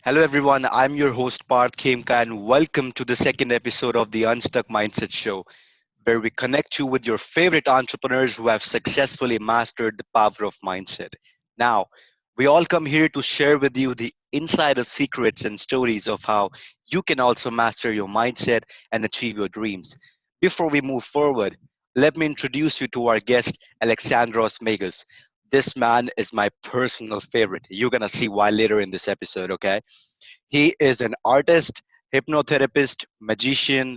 Hello, everyone. I'm your host, Parth Khemka, and welcome to the second episode of the Unstuck Mindset Show, where we connect you with your favorite entrepreneurs who have successfully mastered the power of mindset. Now, we all come here to share with you the insider secrets and stories of how you can also master your mindset and achieve your dreams. Before we move forward, let me introduce you to our guest, Alexandros Megas. This man is my personal favorite. You're going to see why later in this episode, okay? He is an artist, hypnotherapist, magician,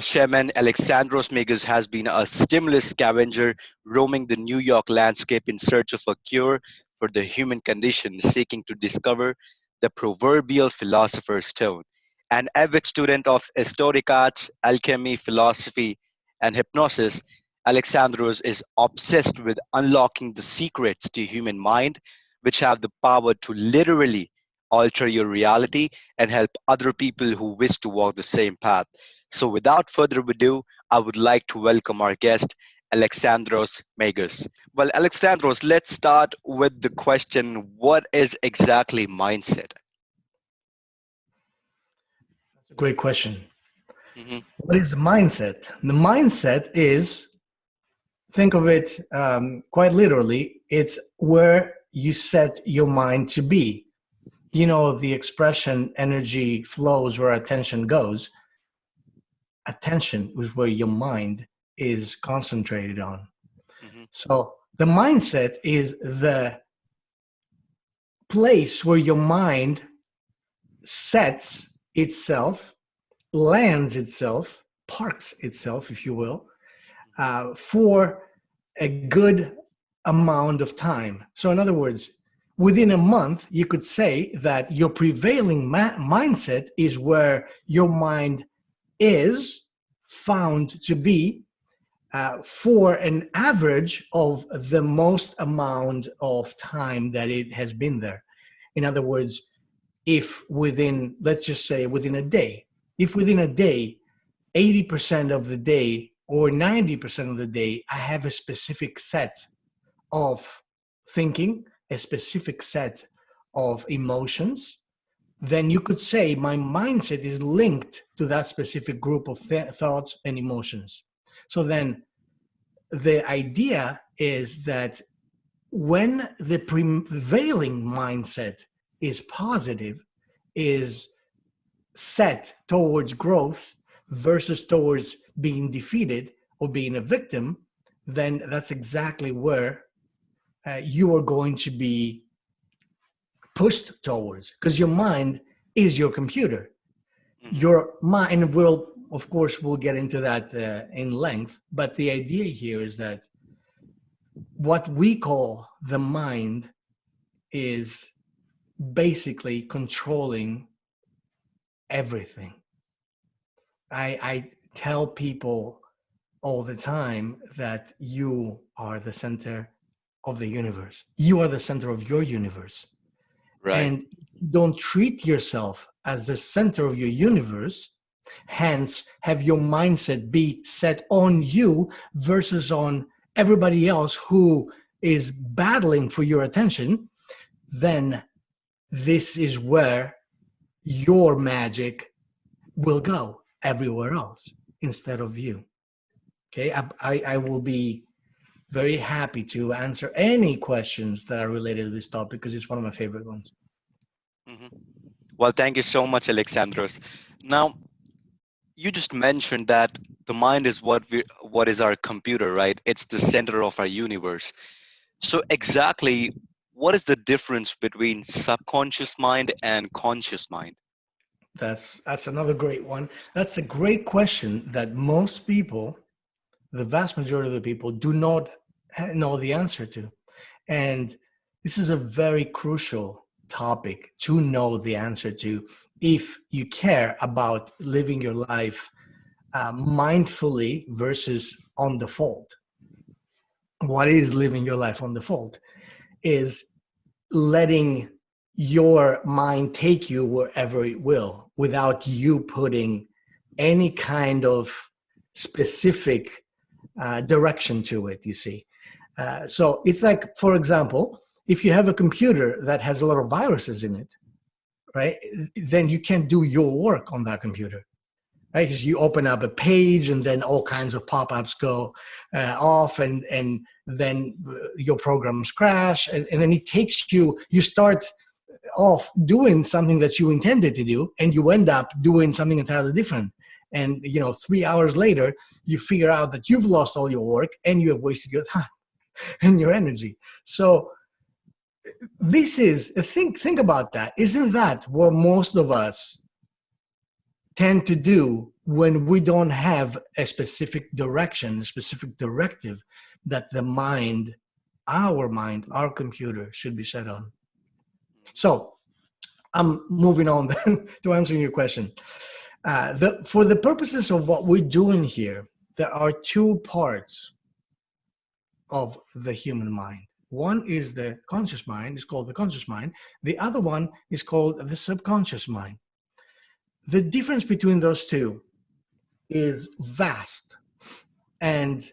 Shaman. Alexandros Megas has been a stimulus scavenger roaming the New York landscape in search of a cure for the human condition, seeking to discover the proverbial philosopher's stone. An avid student of historic arts, alchemy, philosophy, and hypnosis, Alexandros is obsessed with unlocking the secrets to human mind, which have the power to literally alter your reality and help other people who wish to walk the same path. So, without further ado, I would like to welcome our guest, Alexandros Megas. Well, Alexandros, let's start with the question, what is exactly mindset? That's a great question. Hmm. What is the mindset? The mindset is, think of it quite literally, it's where you set your mind to be. You Hmm. know, the expression energy flows where attention goes. Attention is where your mind is concentrated on. Hmm. So the mindset is the place where your mind sets itself, lands itself, parks itself, if you will, for a good amount of time. So, in other words, within a month, you could say that your prevailing mindset is where your mind is found to be for an average of the most amount of time that it has been there. In other words, if within, let's just say within a day, if within a day 80% of the day or 90% of the day, I have a specific set of thinking, a specific set of emotions, then you could say my mindset is linked to that specific group of thoughts and emotions. So then the idea is that when the prevailing mindset is positive, is set towards growth versus towards being defeated or being a victim, then that's exactly where you are going to be pushed towards, because your mind is your computer. Hmm. Your mind will, of course, we'll get into that in length, but the idea here is that what we call the mind is basically controlling everything. I tell people all the time that you are the center of the universe. You are the center of your universe. Right. And don't treat yourself as the center of your universe. Hence, have your mindset be set on you versus on everybody else who is battling for your attention. Then this is where your magic will go everywhere else instead of you. Okay, I will be very happy to answer any questions that are related to this topic because it's one of my favorite ones. Hmm. Well, thank you so much, Alexandros. Now, you just mentioned that the mind is what is our computer, right? It's the center of our universe. So exactly what is the difference between subconscious mind and conscious mind? That's another great one. That's a great question that most people, the vast majority of the people, do not know the answer to. And this is a very crucial topic to know the answer to if you care about living your life mindfully versus on default. What is living your life on default? Is letting your mind take you wherever it will without you putting any kind of specific direction to it, you see. So it's like, for example, if you have a computer that has a lot of viruses in it, right, then you can't do your work on that computer, right? Because you open up a page and then all kinds of pop-ups go off, and then your programs crash, and then it takes you start off doing something that you intended to do, and you end up doing something entirely different. And 3 hours later, you figure out that you've lost all your work and you have wasted your time and your energy. So this is think about that. Isn't that what most of us tend to do when we don't have a specific direction, a specific directive that our computer should be set on? So I'm moving on then to answering your question. For the purposes of what we're doing here, there are two parts of the human mind. One is the conscious mind, it's called the conscious mind. The other one is called the subconscious mind. The difference between those two is vast. And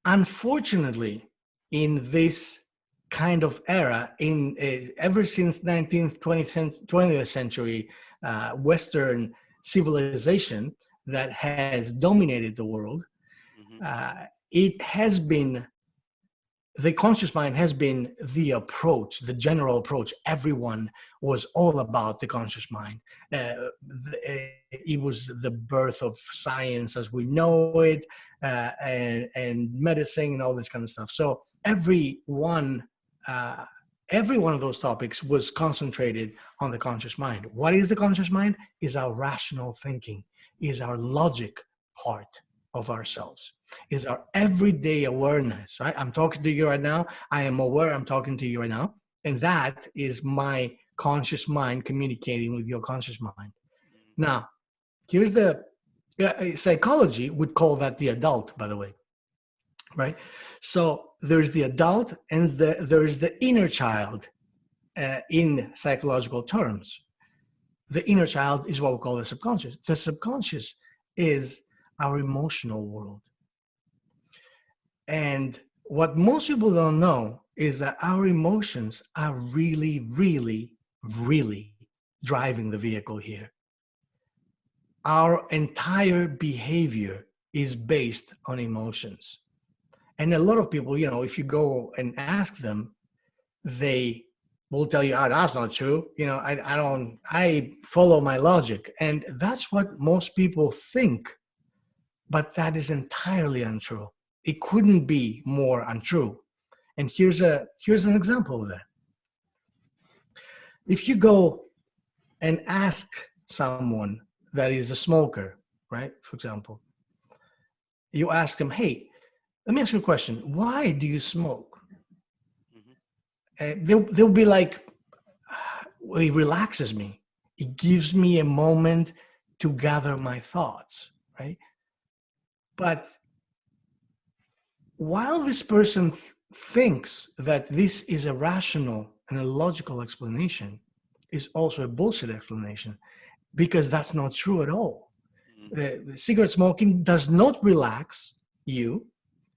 unfortunately, in this kind of era, ever since 19th, 20th century Western civilization that has dominated the world, it has been, the conscious mind has been the approach, the general approach. Everyone was all about the conscious mind. It was the birth of science as we know it, and medicine and all this kind of stuff. So every one of those topics was concentrated on the conscious mind. What is the conscious mind? Is our rational thinking, is our logic part of ourselves, is our everyday awareness, right? I'm talking to you right now. I am aware I'm talking to you right now. And that is my conscious mind communicating with your conscious mind. Now, here's the psychology would call that the adult, by the way, right? So there's the adult and there's the inner child in psychological terms. The inner child is what we call the subconscious. The subconscious is our emotional world. And what most people don't know is that our emotions are really, really, really driving the vehicle here. Our entire behavior is based on emotions. And a lot of people, if you go and ask them, they will tell you, that's not true. I follow my logic. And that's what most people think. But that is entirely untrue. It couldn't be more untrue. And here's an example of that. If you go and ask someone that is a smoker, right, for example, you ask them, hey, let me ask you a question. Why do you smoke? They'll be like, well, it relaxes me. It gives me a moment to gather my thoughts, right? But while this person thinks that this is a rational and a logical explanation, is also a bullshit explanation, because that's not true at all. The cigarette smoking does not relax you,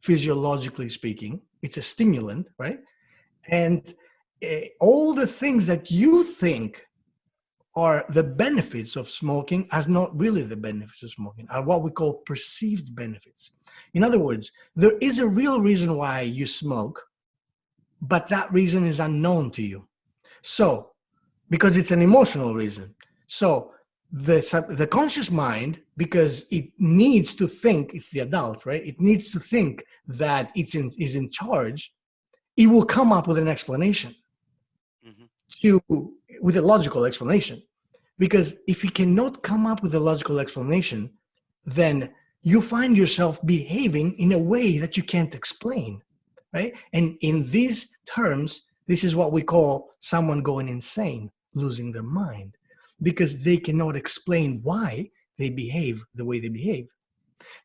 physiologically speaking. It's a stimulant, right? And all the things that you think are the benefits of smoking are not really the benefits of smoking, are what we call perceived benefits. In other words, there is a real reason why you smoke, but that reason is unknown to you. So, because it's an emotional reason. So the conscious mind, because it needs to think, it's the adult, right? It needs to think that is in charge. It will come up with an explanation, with a logical explanation. Because if you cannot come up with a logical explanation, then you find yourself behaving in a way that you can't explain, right? And in these terms, this is what we call someone going insane, losing their mind, because they cannot explain why they behave the way they behave.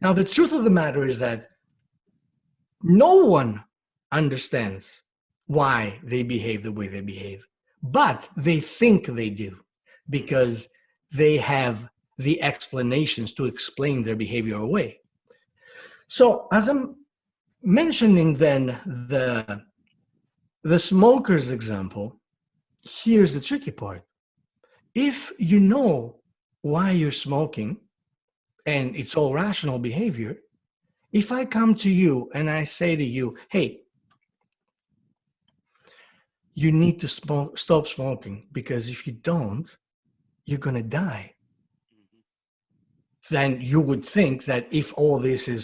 Now, the truth of the matter is that no one understands why they behave the way they behave, but they think they do, because they have the explanations to explain their behavior away. So as I'm mentioning then the smoker's example, here's the tricky part. If you know why you're smoking and it's all rational behavior, if I come to you and I say to you, hey, you need to stop smoking because if you don't, you're going to die, Mhm. then you would think that if all this is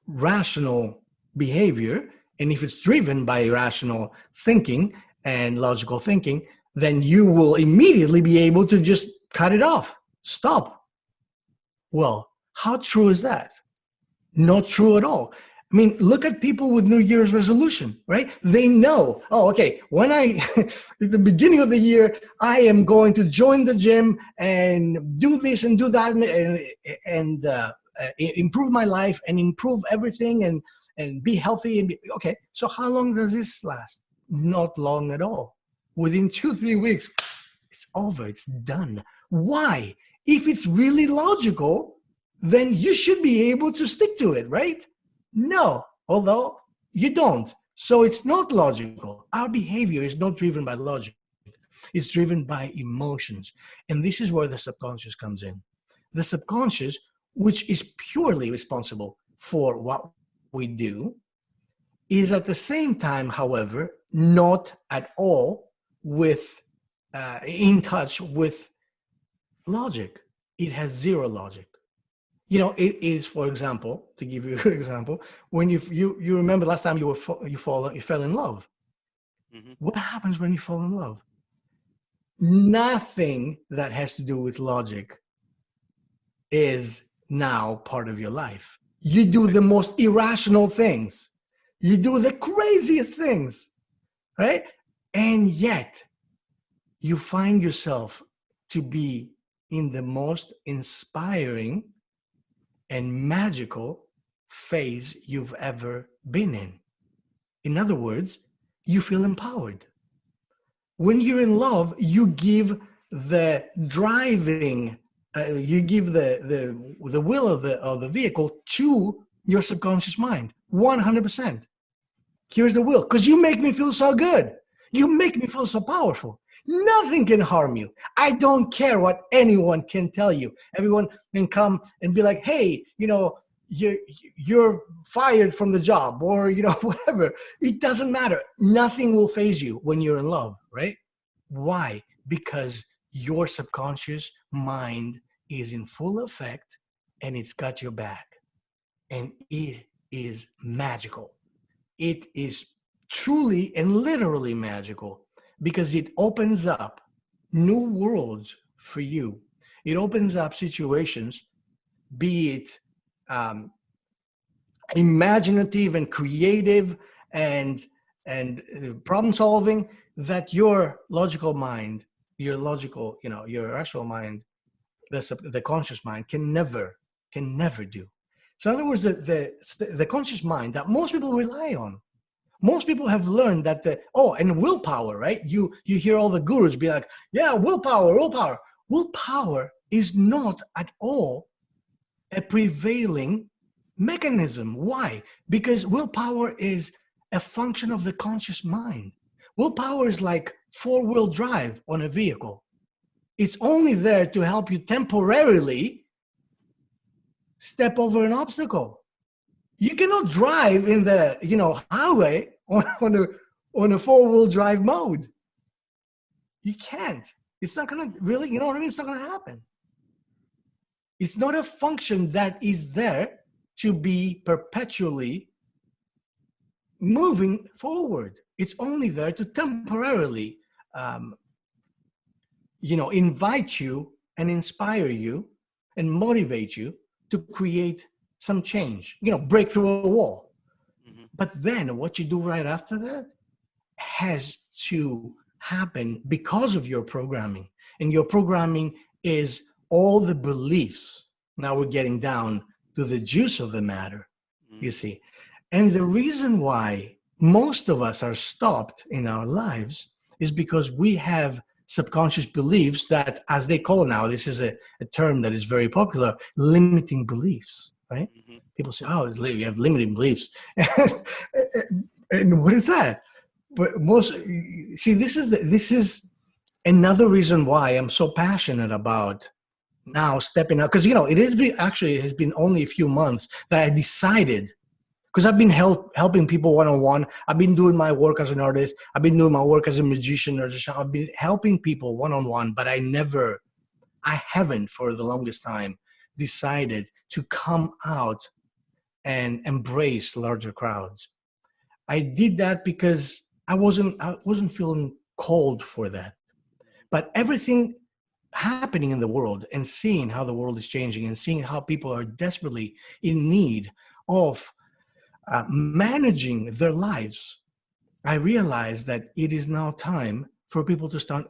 rational behavior, and if it's driven by rational thinking and logical thinking, then you will immediately be able to just cut it off, stop. Well, how true is that? Not true at all. I mean, look at people with New Year's resolution, right? They know, oh, okay, when I, at the beginning of the year, I am going to join the gym and do this and do that and improve my life and improve everything and be healthy. Okay, so how long does this last? Not long at all. Within 2, 3 weeks, it's over, it's done. Why? If it's really logical, then you should be able to stick to it, right? No, although you don't. So it's not logical. Our behavior is not driven by logic, it's driven by emotions. And this is where the subconscious comes in. The subconscious, which is purely responsible for what we do, is at the same time, however, not at all with in touch with logic. It has zero logic. It is, for example, to give you an example, when you remember last time you fell in love. Mhm. What happens when you fall in love? Nothing that has to do with logic is now part of your life. You do the most irrational things. You do the craziest things, right? And yet you find yourself to be in the most inspiring and magical phase you've ever been in. In other words, you feel empowered. When you're in love, you give the driving, you give the will of the vehicle to your subconscious mind, 100%. Here's the will, because you make me feel so good. You make me feel so powerful. Nothing can harm you. I don't care what anyone can tell you. Everyone can come and be like, hey, you're, you're fired from the job or, whatever. It doesn't matter. Nothing will phase you when you're in love, right? Why? Because your subconscious mind is in full effect and it's got your back. And it is magical. It is truly and literally magical because it opens up new worlds for you. It opens up situations, be it um, imaginative and creative and problem solving, that your logical mind, your rational mind, the conscious mind can never do. So in other words, the conscious mind that most people rely on, most people have learned that and willpower, right? You hear all the gurus be like, yeah, willpower is not at all a prevailing mechanism. Why? Because willpower is a function of the conscious mind. Willpower is like four-wheel drive on a vehicle. It's only there to help you temporarily step over an obstacle. You cannot drive in the highway on a four-wheel drive mode. You can't. It's not gonna really, you know what I mean? It's not gonna happen. It's not a function that is there to be perpetually moving forward. It's only there to temporarily, um, invite you and inspire you and motivate you to create some change, break through a wall. Mhm. But then what you do right after that has to happen because of your programming. And your programming is all the beliefs. Now we're getting down to the juice of the matter, you Mhm. see. And the reason why most of us are stopped in our lives is because we have subconscious beliefs that, as they call now, this is a term that is very popular, limiting beliefs, right? Mhm. People say, oh, you have limiting beliefs. And what is that? But most, see, this is Another reason why I'm so passionate about now stepping out, because it has been actually it has been only a few months that I decided, because I've been helping people one on one. I've been doing my work as an artist. I've been doing my work as a magician or just I've been helping people one on one, but I haven't for the longest time decided to come out and embrace larger crowds. I did that because I wasn't feeling cold for that. But everything happening in the world and seeing how the world is changing and seeing how people are desperately in need of managing their lives, I realized that it is now time for people to start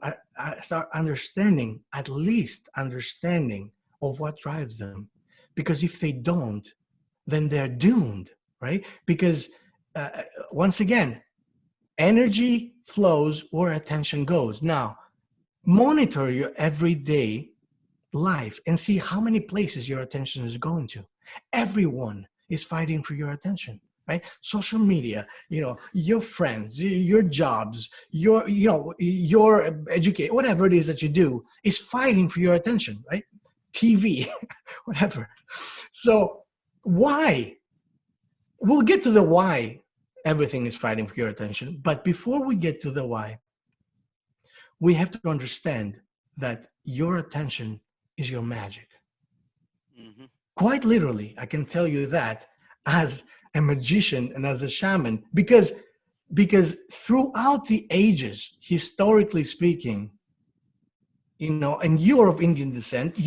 understanding, at least understanding of what drives them. Because if they don't, then they're doomed, right? Because uh, once again, energy flows where attention goes. Now, monitor your everyday life and see how many places your attention is going to. Everyone is fighting for your attention, right? Social media, your friends, your jobs, your education, whatever it is that you do is fighting for your attention, right? TV, whatever. So why? We'll get to the why everything is fighting for your attention. But before we get to the why, we have to understand that your attention is your magic. Hmm. Quite literally, I can tell you that Hmm. as a magician and as a shaman, because throughout the ages, historically speaking, and you're of Indian descent,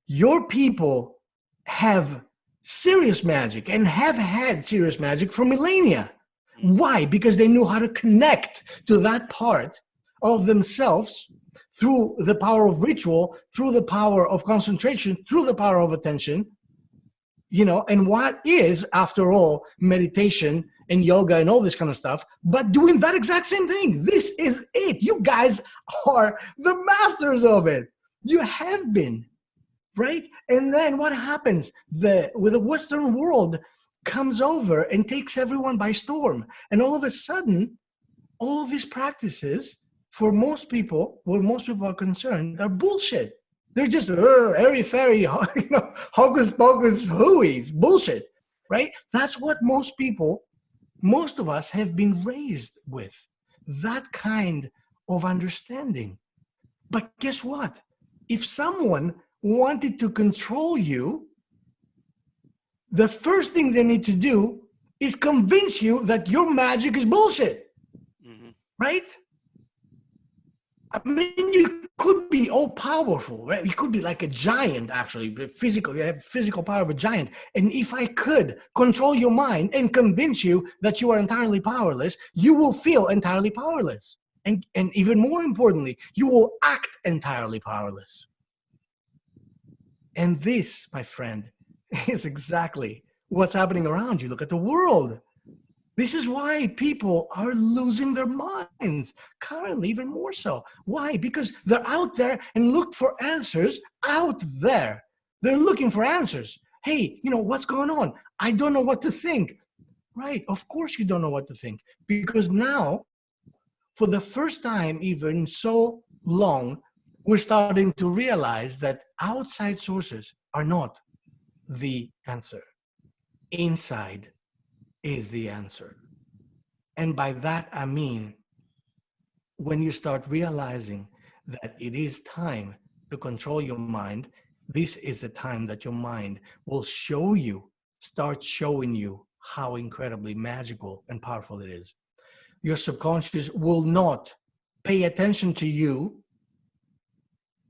your people have serious magic and have had serious magic for millennia. Hmm. Why? Because they knew how to connect to that part of themselves through the power of ritual, through the power of concentration, through the power of attention. And what is, after all, meditation and yoga and all this kind of stuff, but doing that exact same thing. This is it. You guys are the masters of it. You have been, right? And then what happens? With the Western world comes over and takes everyone by storm. And all of a sudden, all these practices, for most people, where most people are concerned, are bullshit. They're just airy fairy, hocus pocus hooey, bullshit, right? That's what most of us have been raised with, that kind of understanding. But guess what? If someone wanted to control you, the first thing they need to do is convince you that your magic is bullshit, Hmm. right? I mean, you could be all powerful, right? You could be like a giant, actually, physical. You have physical power of a giant. And if I could control your mind and convince you that you are entirely powerless, you will feel entirely powerless. And even more importantly, you will act entirely powerless. And this, my friend, is exactly what's happening around you. Look at the world. This is why people are losing their minds currently, even more so. Why? Because they're out there and look for answers out there. They're looking for answers. Hey, what's going on? I don't know what to think. Right. Of course you don't know what to think. Because now, for the first time, even in so long, we're starting to realize that outside sources are not the answer. Inside is the answer. And by that, I mean, when you start realizing that it is time to control your mind, this is the time that your mind will start showing you how incredibly magical and powerful it is. Your subconscious will not pay attention to you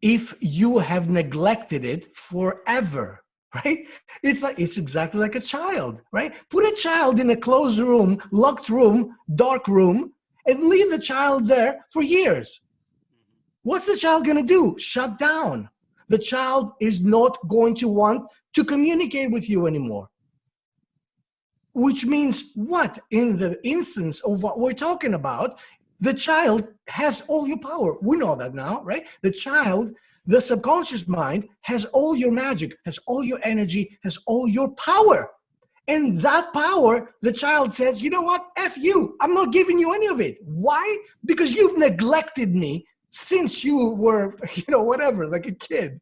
if you have neglected it forever, right? It's exactly like a child, right? Put a child in a closed room, locked room, dark room, and leave the child there for years. What's the child going to do? Shut down. The child is not going to want to communicate with you anymore. Which means what? In the instance of what we're talking about, the child has all your power. We know that now, right? The subconscious mind has all your magic, has all your energy, has all your power. And that power, the child says, you know what? F you. I'm not giving you any of it. Why? Because you've neglected me since you were, whatever, like a kid.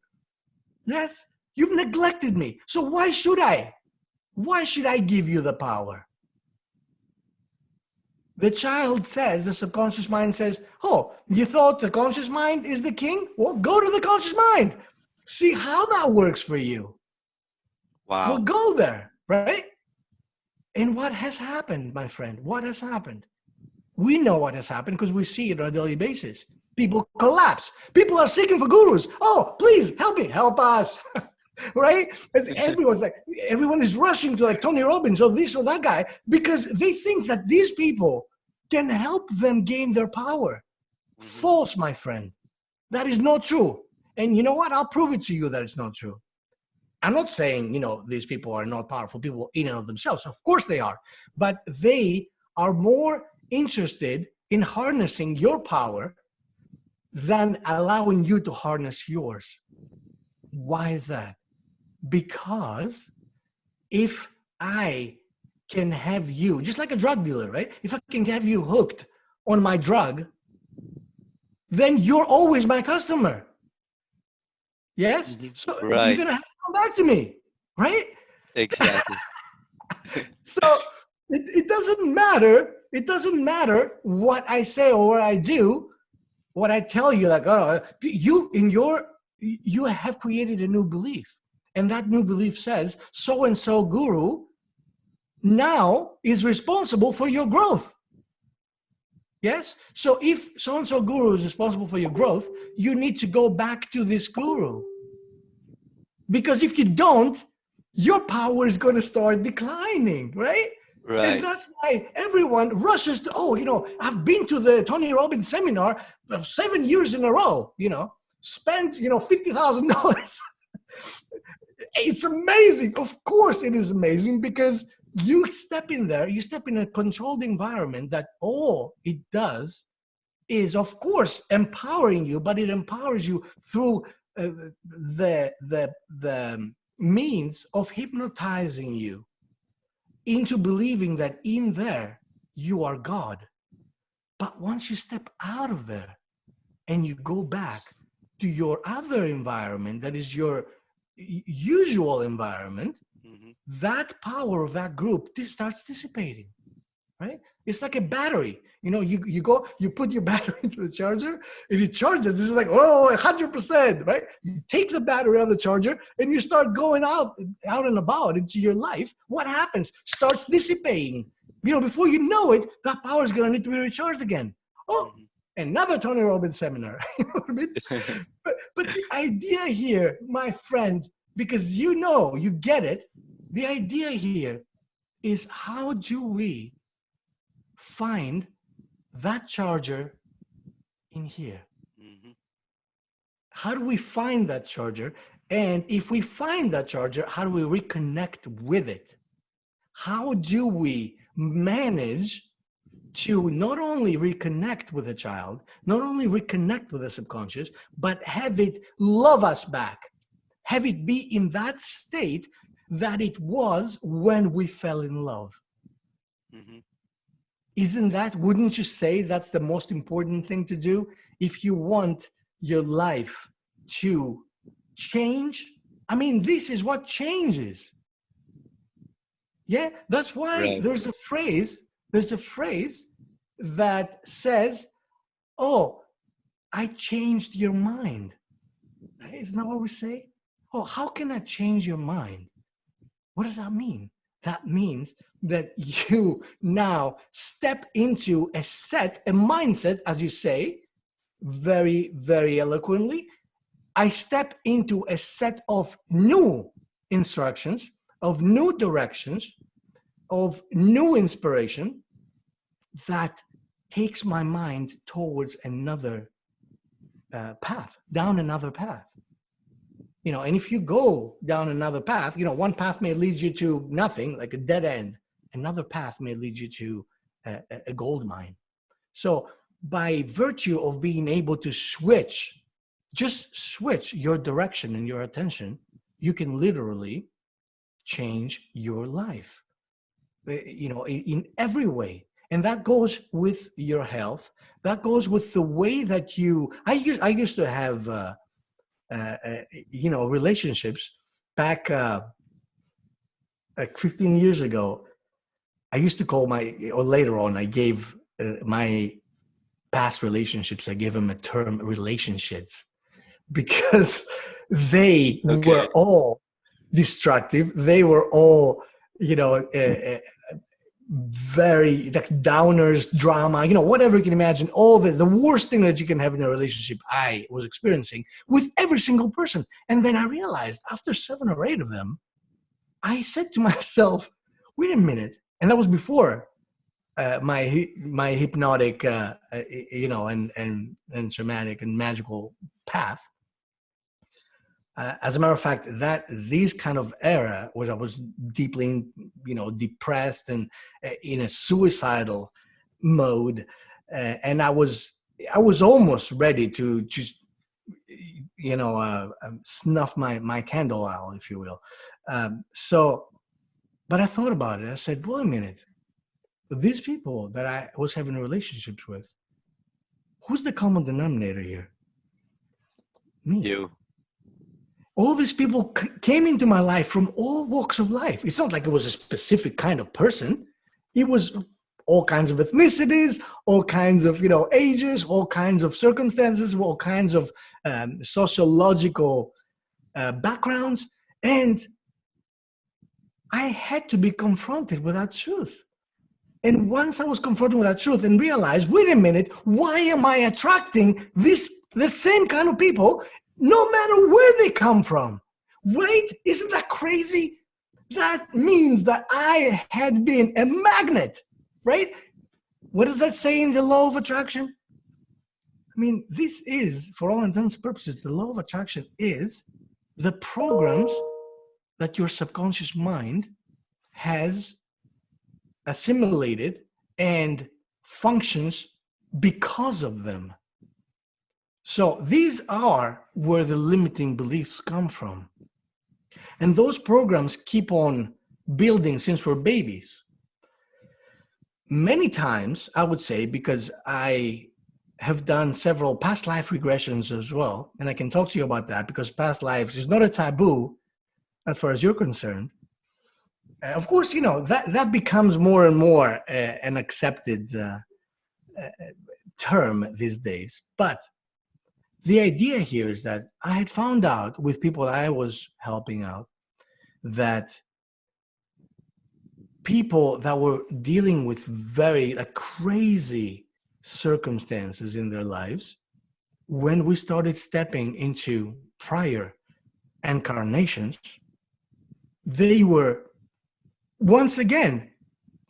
Yes? You've neglected me. So why should I? Why should I give you the power? The child says, the subconscious mind says, oh, you thought the conscious mind is the king? Well, go to the conscious mind. See how that works for you. Well, Wow. go there, right? And what has happened, my friend? What has happened? We know what has happened because we see it on a daily basis. People collapse. People are seeking for gurus. Oh, please help me, help us. Right? Everyone is rushing to like Tony Robbins or this or that guy because they think that these people can help them gain their power. Hmm. False, my friend. That is not true. And you know what? I'll prove it to you that it's not true. I'm not saying, these people are not powerful people in and of themselves. Of course they are. But they are more interested in harnessing your power than allowing you to harness yours. Why is that? Because if I can have you, just like a drug dealer, right? If I can have you hooked on my drug, then you're always my customer. Yes? Hmm. So you're Right. going to have to come back to me, right? Exactly. So it doesn't matter. It doesn't matter what I say or what I do, what I tell you, like, oh, you have created a new belief. And that new belief says, so-and-so guru now is responsible for your growth. Yes? So if so-and-so guru is responsible for your growth, you need to go back to this guru. Because if you don't, your power is going to start declining, right? And Right. that's why everyone rushes to, I've been to the Tony Robbins seminar 7 years in a row, spent, $50,000. It's amazing. Of course it is amazing because you step in there, you step in a controlled environment that all it does is, of course, empowering you, but it empowers you through the means of hypnotizing you into believing that in there you are God. But once you step out of there and you go back to your other environment, that is your usual environment, Hmm. that power of that group starts dissipating. Right? It's like a battery. You put your battery into the charger and you charge it. This is like, 100%, right? You take the battery out of the charger and you start going out and about into your life. What happens? Starts dissipating. Before you know it, that power is going to need to be recharged again. Oh, Hmm. another Tony Robbins seminar. You know what I mean? But the idea here, my friend, because you get it, the idea here is how do we find that charger in here? Hmm. How do we find that charger? And if we find that charger, how do we reconnect with it? How do we manage to not only reconnect with the child, not only reconnect with the subconscious, but have it love us back? Have it be in that state that it was when we fell in love? Hmm. Wouldn't you say that's the most important thing to do if you want your life to change? I mean, this is what changes. Yeah, that's why Right. there's a phrase that says, oh, I changed your mind. Hmm. Isn't that what we say? Oh, how can I change your mind? What does that mean? That means that you now step into a mindset, as you say, very, very eloquently. I step into a set of new instructions, of new directions, of new inspiration that takes my mind towards another path, down another path. And if you go down another path, one path may lead you to nothing, like a dead end. Another path may lead you to a gold mine. So by virtue of being able to just switch your direction and your attention, you can literally change your life. in every way. And that goes with your health. That goes with the way that I used to have relationships back like 15 years ago. I used to call or later on, I gave my past relationships, I gave them a term relationships, because they were Okay. all destructive. They were all, you know, very like downers, drama, whatever you can imagine. All the worst thing that you can have in a relationship, I was experiencing with every single person. And then I realized after 7 or 8 of them, I said to myself, wait a minute. And that was before my hypnotic, and shamanic and magical path. As a matter of fact, that this kind of era where I was deeply, depressed and in a suicidal mode, and I was almost ready to just, snuff my candle out, if you will. But I thought about it. I said, wait a minute. These people that I was having relationships with, who's the common denominator here? Me. You. All these people came into my life from all walks of life. It's not like it was a specific kind of person. It was all kinds of ethnicities, all kinds of ages, all kinds of circumstances, all kinds of sociological backgrounds, and I had to be confronted with that truth. And once I was confronted with that truth and realized, wait a minute, why am I attracting the same kind of people, no matter where they come from? Right? Isn't that crazy? That means that I had been a magnet, right? What does that say in the law of attraction? I mean, this is, for all intents and purposes, the law of attraction is the programs that your subconscious mind has assimilated and functions because of them. So these are where the limiting beliefs come from. And those programs keep on building since we're babies. Many times, I would say, because I have done several past life regressions as well, and I can talk to you about that because past lives is not a taboo as far as you're concerned. Of course, that becomes more and more an accepted term these days. But the idea here is that I had found out with people that I was helping out that people that were dealing with very crazy circumstances in their lives, when we started stepping into prior incarnations, they were once again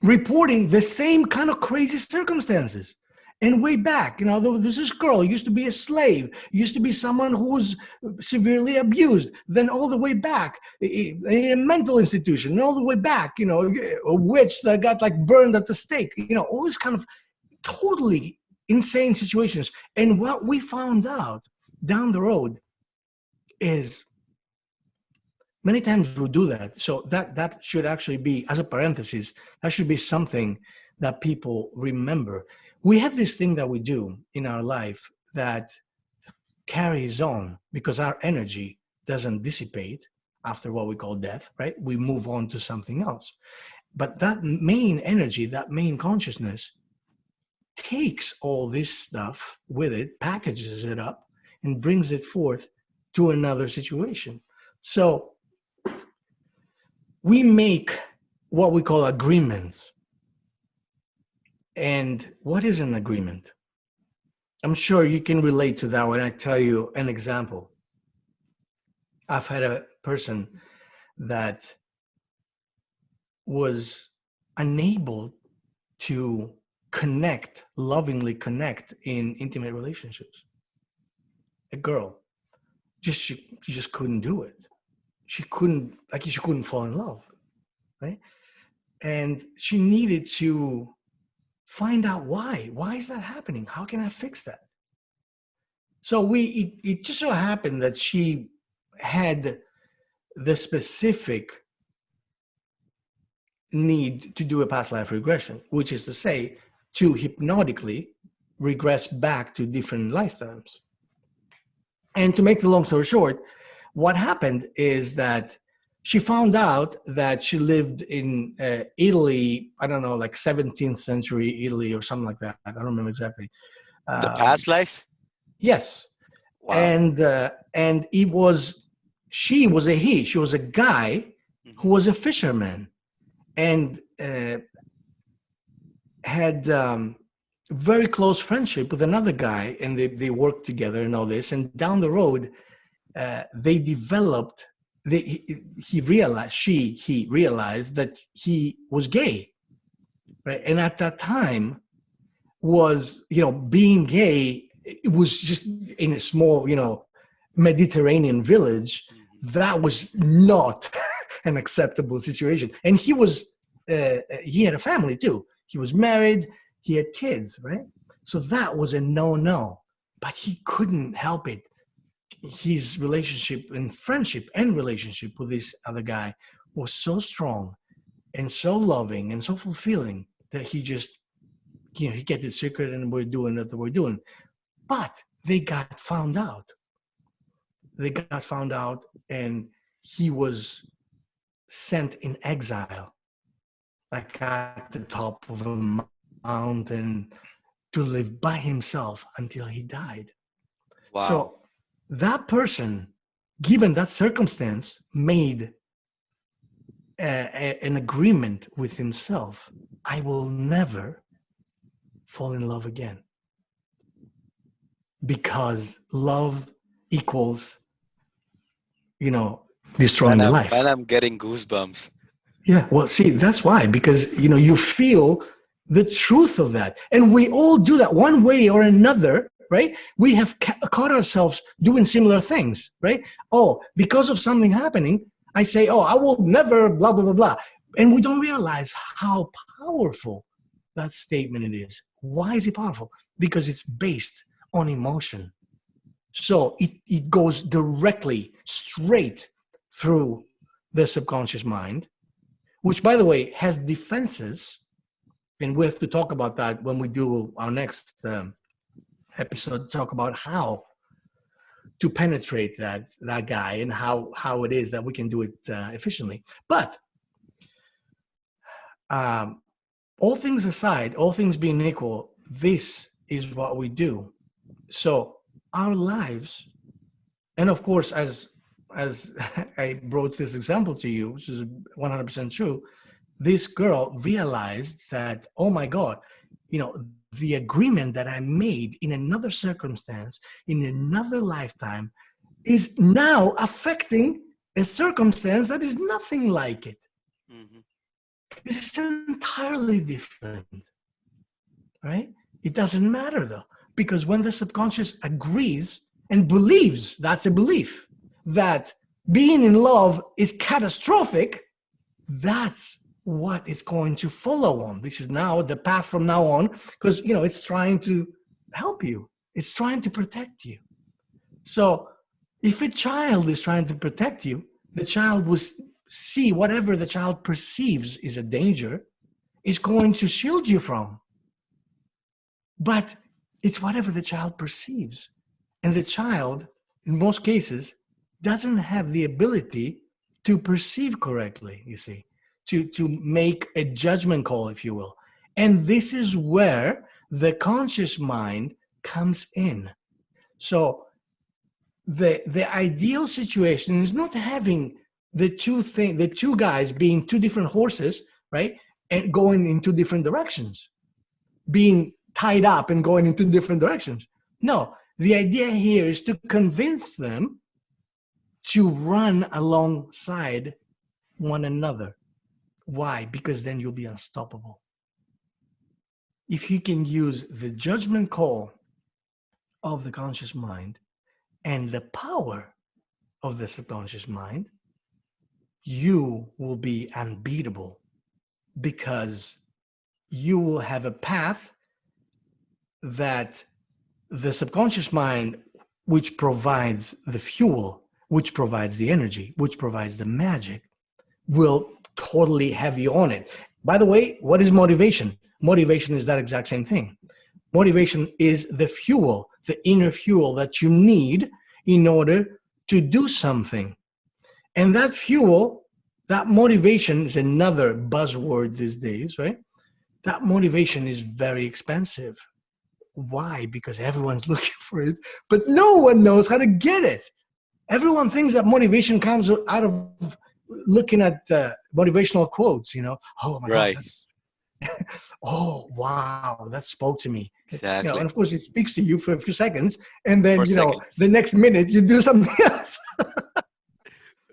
reporting the same kind of crazy circumstances. And way back, there's this girl used to be a slave, used to be someone who was severely abused. Then all the way back in a mental institution, and all the way back, a witch that got burned at the stake. All these kind of totally insane situations. And what we found out down the road is many times we do that. So that should actually be, as a parenthesis, that should be something that people remember. We have this thing that we do in our life that carries on because our energy doesn't dissipate after what we call death, right? We move on to something else. But that main energy, that main consciousness takes all this stuff with it, packages it up, and brings it forth to another situation. So we make what we call agreements. And what is an agreement? I'm sure you can relate to that when I tell you an example. I've had a person that was unable to lovingly connect in intimate relationships. A girl, she just couldn't do it. She couldn't fall in love, right? And she needed to find out why. Why is that happening? How can I fix that? So it just so happened that she had the specific need to do a past life regression, which is to say, to hypnotically regress back to different lifetimes. And to make the long story short, what happened is that she found out that she lived in Italy, I don't know, like 17th century Italy or something like that. I don't remember exactly. The Um, past life? yes. Wow. And it was, she was a he, she was a guy who Hmm. was a fisherman and had very close friendship with another guy, and they worked together and all this. And down the road, they developed. He realized he realized that he was gay, right? And at that time, was being gay. It was just in a small Mediterranean village. Hmm. That was not an acceptable situation. And he had a family too. He was married, he had kids, right? So that was a no, but he couldn't help it. His relationship and friendship and relationship with this other guy was so strong and so loving and so fulfilling that he just, he kept it secret, and we're doing what we're doing. But they got found out. They got found out, and he was sent in exile, like at the top of a mountain, to live by himself until he died. So Wow. that person, given that circumstance, made an agreement with himself. I will never fall in love again, because love equals, you know, Man, destroying your I'm life. man, I'm getting goosebumps. Yeah, well, see, that's why, because you feel the truth of that, and we all do that one way or another, right? We have caught ourselves doing similar things, right? Oh, because of something happening, I say, oh, I will never, blah blah blah blah, and we don't realize how powerful that statement it is. Why is it powerful? Because it's based on emotion. So it goes directly, straight through the subconscious mind, which, by the way, has defenses. And we have to talk about that when we do our next Hmm. episode, talk about how to penetrate that guy, and how it is that we can do it efficiently. But um, all things aside, all things being equal, this is what we do. So our lives, and of course, as I brought this example to you, which is 100% true, this girl realized that, oh my God, the agreement that I made in another circumstance, in another lifetime, is now affecting a circumstance that is nothing like it. Hmm. It's entirely different, right? It doesn't matter though, because when the subconscious agrees and believes, that's a belief, that being in love is catastrophic, that's what it's going to follow on. This is now the path from now on, because it's trying to help you. It's trying to protect you. So if a child is trying to protect you, the child will see whatever the child perceives is a danger, is going to shield you from. But it's whatever the child perceives. And the child, in most cases, doesn't have the ability to perceive correctly, you see, to make a judgment call, if you will. And this is where the conscious mind comes in. So the ideal situation is not having the two guys being two different horses, right? And going in two different directions, being tied up and going into different directions. No, the idea here is to convince them to run alongside one another. Why? Because then you'll be unstoppable. If you can use the judgment call of the conscious mind and the power of the subconscious mind, you will be unbeatable, because you will have a path that the subconscious mind, which provides the fuel, which provides the energy, which provides the magic, will totally heavy on it. By the way, what is motivation? Motivation is that exact same thing. Motivation is the fuel, the inner fuel that you need in order to do something. And that fuel, that motivation is another buzzword these days, right? That motivation is very expensive. Why? Because everyone's looking for it, but no one knows how to get it. Everyone thinks that motivation comes out of looking at the motivational quotes, oh my God, Right. oh, wow, that spoke to me. And of Exactly. course it speaks to you for a few seconds. And then, For the seconds. next minute you do something else,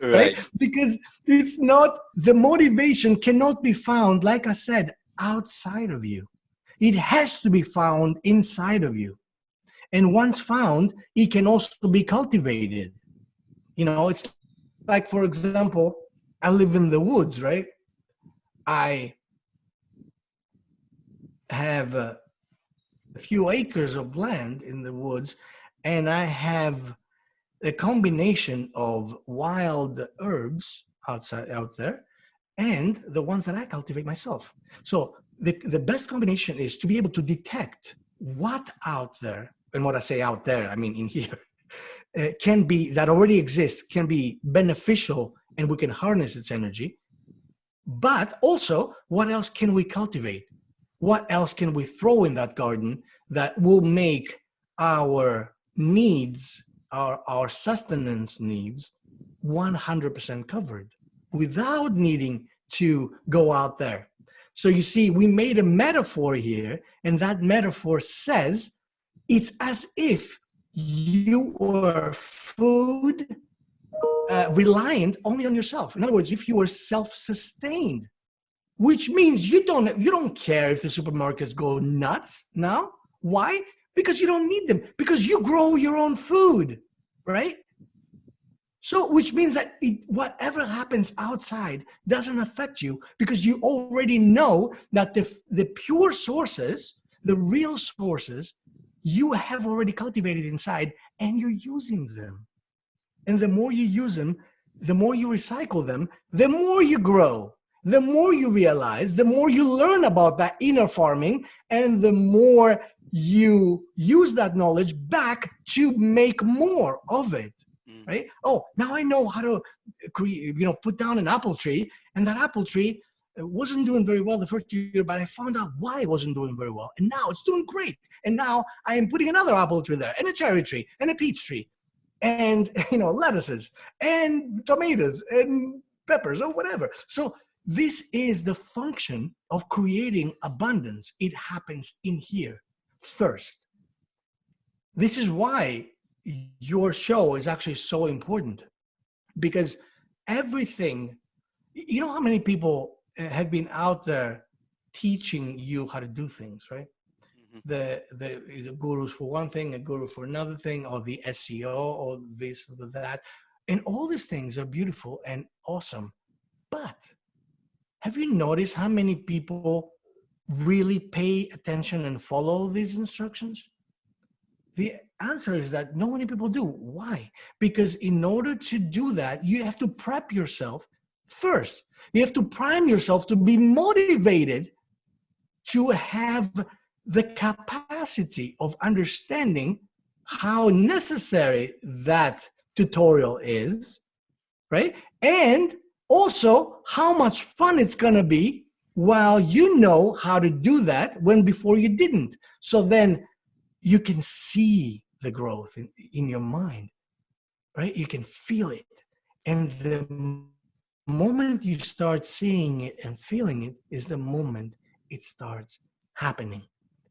right? Right. Because it's not, the motivation cannot be found, like I said, outside of you. It has to be found inside of you. And once found, it can also be cultivated. It's like, for example, I live in the woods, right? I have a few acres of land in the woods, and I have a combination of wild herbs out there and the ones that I cultivate myself. So the best combination is to be able to detect what out there, and what I say out there, I mean in here, can be, that already exists, can be beneficial, and we can harness its energy. But also, what else can we cultivate? What else can we throw in that garden that will make our needs, our sustenance needs, 100% covered without needing to go out there? So you see, we made a metaphor here, and that metaphor says it's as if you were food reliant only on yourself. In other words, if you were self-sustained, which means you don't care if the supermarkets go nuts now. Why? Because you don't need them, because you grow your own food, right? So which means that whatever happens outside doesn't affect you, because you already know that the pure sources, the real sources, you have already cultivated inside, and you're using them. And the more you use them, the more you recycle them, the more you grow, the more you realize, the more you learn about that inner farming, and the more you use that knowledge back to make more of it. Hmm. Right? Oh, now I know how to create, put down an apple tree, and that apple tree wasn't doing very well the first year, but I found out why it wasn't doing very well, and now it's doing great. And now I am putting another apple tree there, and a cherry tree, and a peach tree, and lettuces and tomatoes and peppers or whatever. So this is the function of creating abundance. It happens in here first. This is why your show is actually so important, because everything, how many people have been out there teaching you how to do things, right? Hmm. The gurus for one thing, a guru for another thing, or the SEO, or this or that. And all these things are beautiful and awesome. But have you noticed how many people really pay attention and follow these instructions? The answer is that not many people do. Why? Because in order to do that, you have to prep yourself first. You have to prime yourself to be motivated to have the capacity of understanding how necessary that tutorial is, right? And also how much fun it's going to be while you know how to do that when before you didn't. So then you can see the growth in your mind, right? You can feel it. And the moment you start seeing it and feeling it is the moment it starts happening.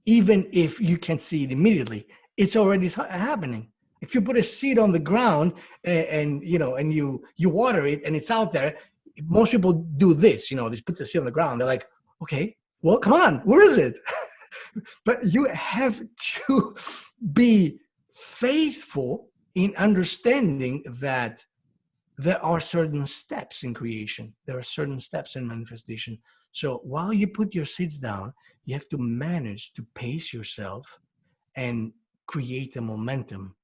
Even if you can't see it immediately, it's already happening. If you put a seed on the ground and you water it and it's out there, most people do this, they put the seed on the ground. They're like, okay, well, come on, where is it? But you have to be faithful in understanding that there are certain steps in creation. There are certain steps in manifestation. So while you put your seeds down, you have to manage to pace yourself and create a momentum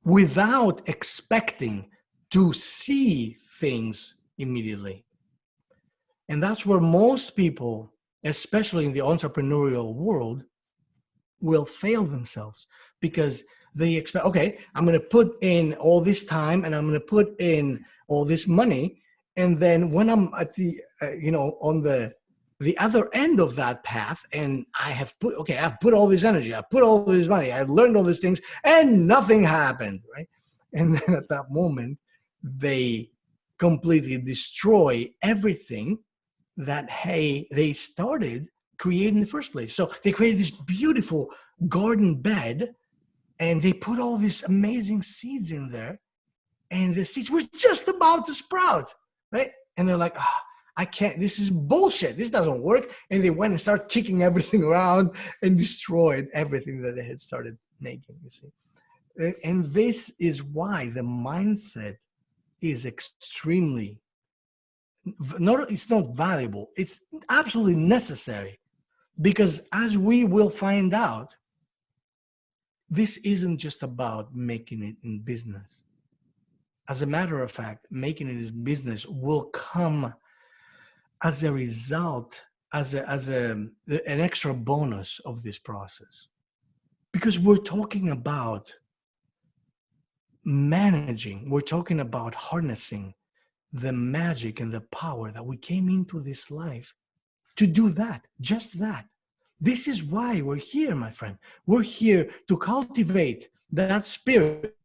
without expecting to see things immediately. And that's where most people, especially in the entrepreneurial world, will fail themselves because they expect, okay, I'm going to put in all this time and I'm going to put in all this money, and then when I'm at the on the other end of that path, and I've put all this energy, I've put all this money, I've learned all these things, and nothing happened, right? And then at that moment they completely destroy everything that, hey, they started creating in the first place. So they created this beautiful garden bed, and they put all these amazing seeds in there, and the seeds were just about to sprout, right? And they're like, oh, I can't, this is bullshit, this doesn't work. And they went and started kicking everything around and destroyed everything that they had started making, you see. And this is why the mindset is extremely, not, it's not valuable, it's absolutely necessary. Because as we will find out, this isn't just about making it in business. As a matter of fact, making it in business will come as a result, as an extra bonus of this process. Because we're talking about managing, we're talking about harnessing the magic and the power that we came into this life to do, that, just that. This is why we're here, my friend. We're here to cultivate that spirit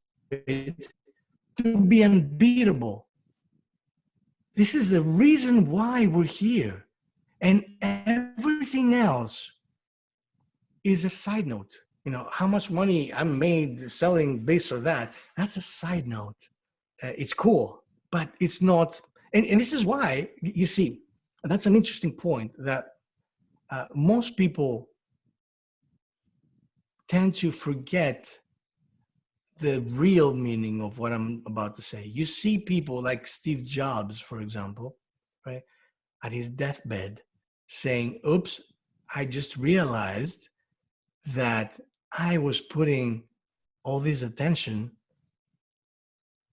to be unbeatable. This is the reason why we're here. And everything else is a side note. How much money I made selling this or that, that's a side note. It's cool, but it's not. And this is why, you see, that's an interesting point, that most people tend to forget the real meaning of what I'm about to say. You see people like Steve Jobs, for example, right, at his deathbed saying, oops, I just realized that I was putting all this attention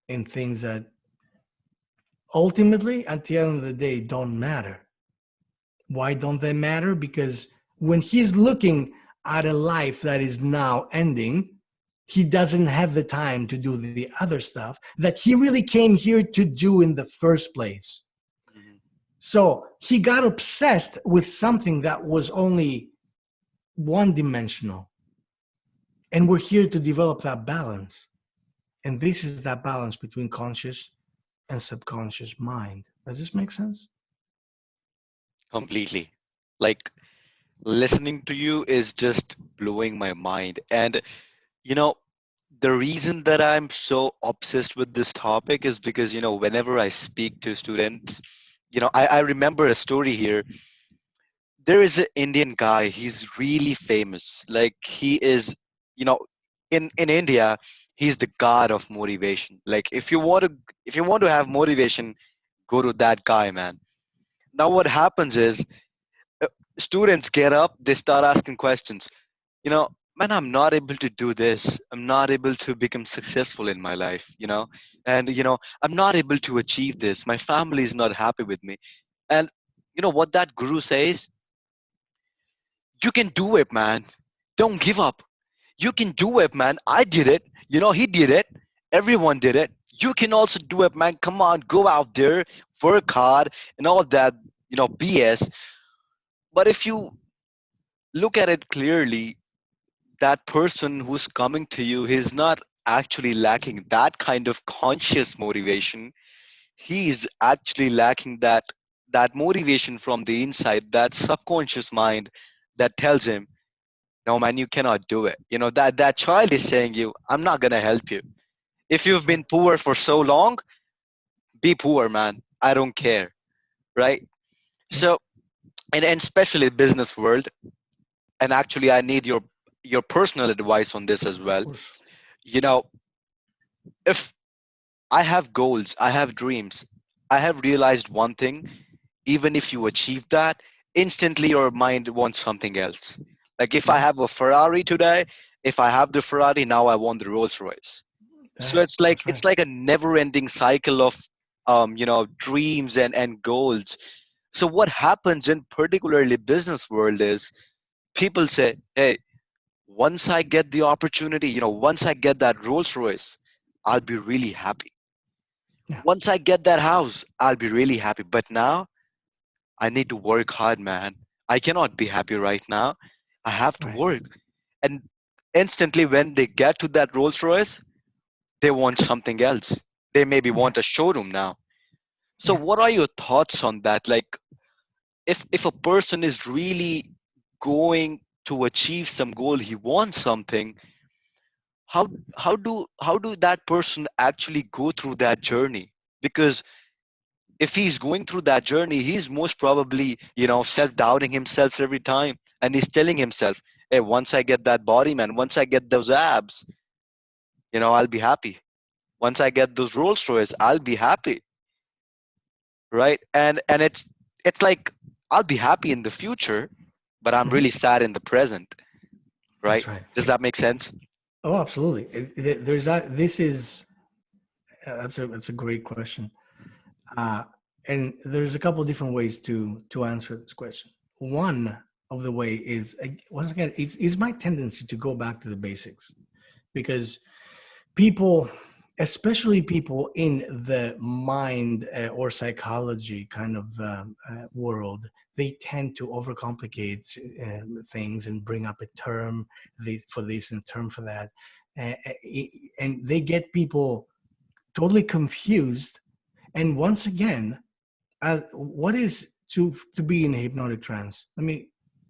in things that ultimately, at the end of the day, don't matter. Why don't they matter? Because when he's looking at a life that is now ending, he doesn't have the time to do the other stuff that he really came here to do in the first place. Mhm. So he got obsessed with something that was only one dimensional. And we're here to develop that balance. And this is that balance between conscious and subconscious mind. Does this make sense? Completely. Like, listening to you is just blowing my mind. And, you know, the reason that I'm so obsessed with this topic is because, whenever I speak to students, I remember a story here. There is an Indian guy, he's really famous. Like, he is, you know, in India, he's the god of motivation. Like, if you want to have motivation, go to that guy, man. Now what happens is, uh, students get up, they start asking questions. Man, I'm not able to do this. I'm not able to become successful in my life, and I'm not able to achieve this. My family is not happy with me. And you know what that guru says? You can do it, man. Don't give up. You can do it, man. I did it. He did it. Everyone did it. You can also do it, man. Come on, go out there, work hard, and all that, BS. But if you look at it clearly, that person who's coming to you, he's not actually lacking that kind of conscious motivation. He's actually lacking that motivation from the inside, that subconscious mind that tells him, no man, you cannot do it. That child is saying you, I'm not gonna help you. If you've That's been right. poor for so long, be poor, man. I don't care. Right? Yeah, So, and especially business world, and actually I need your personal advice on this as of well. course. you know if I have goals, I have dreams, I have realized one thing: even if you achieve that, instantly your mind wants something else. Like, if I Yeah, have a Ferrari today, if I have the Ferrari, now I want the Rolls Royce. So it's like that's right. a never ending cycle of dreams and goals. So what happens in particularly business world is people say, hey, once I get the opportunity, once I get that Rolls Royce, I'll be really happy. Yeah. Once I get that house, I'll be really happy. But now I need to work hard, man. I cannot be happy right now. I have to Right. work. And instantly, when they get to that Rolls Royce, they want something else. They maybe Yeah. want a showroom now. So, Yeah. what are your thoughts on that? Like, if a person is really going to achieve some goal, he wants something. How how do that person actually go through that journey? Because if he's going through that journey, he's most probably, self-doubting himself every time. And he's telling himself, hey, once I get that body, man, once I get those abs, I'll be happy. Once I get those Rolls Royce, I'll be happy. Right. And it's like I'll be happy in the future, but I'm Mhm. really sad in the present. Right. That's right. Does that make sense? Oh, absolutely. There's that. This is that's a great question. Uh, and there's a couple of different ways to answer this question. One of the way is once again, it's my tendency to go back to the basics because people, especially people in the mind or psychology kind of world, they tend to overcomplicate things and bring up a term for this and a term for that, uh, and they get people totally confused. And once again, what is to be in a hypnotic trance? Let me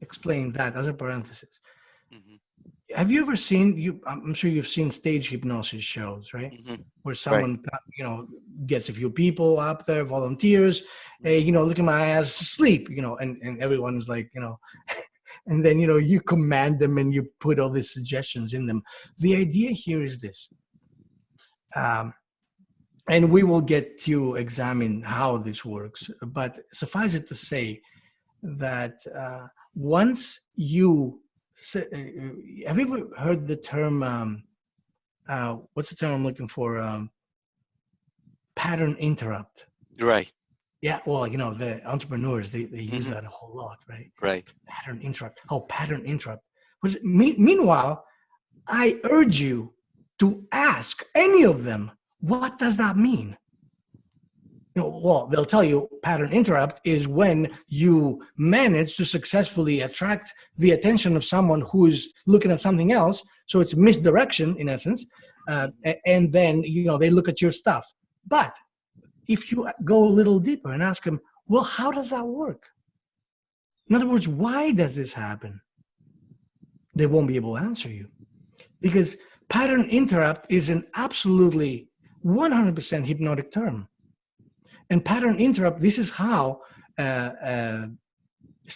explain that as a parenthesis. Hmm. Have you ever seen you? I'm sure you've seen stage hypnosis shows, right? Hmm. Where Right. someone gets a few people up there, volunteers. Hey, Hmm. look at my ass, sleep. And everyone's like, and then you command them and you put all these suggestions in them. The idea here is this. Um, and we will get to examine how this works. But suffice it to say that once you have you ever heard the term? What's the term I'm looking for? Pattern interrupt. Right. Yeah, well, the entrepreneurs they use Hmm. that a whole lot, right? Right. Pattern interrupt. Oh, pattern interrupt. Meanwhile, I urge you to ask any of them, what does that mean? Well, they'll tell you pattern interrupt is when you manage to successfully attract the attention of someone who is looking at something else. So it's misdirection in essence. Hmm. And then, they look at your stuff. But if you go a little deeper and ask them, well, how does that work? In other words, why does this happen? They won't be able to answer you because pattern interrupt is an absolutely 100% hypnotic term. And pattern interrupt, this is how uh,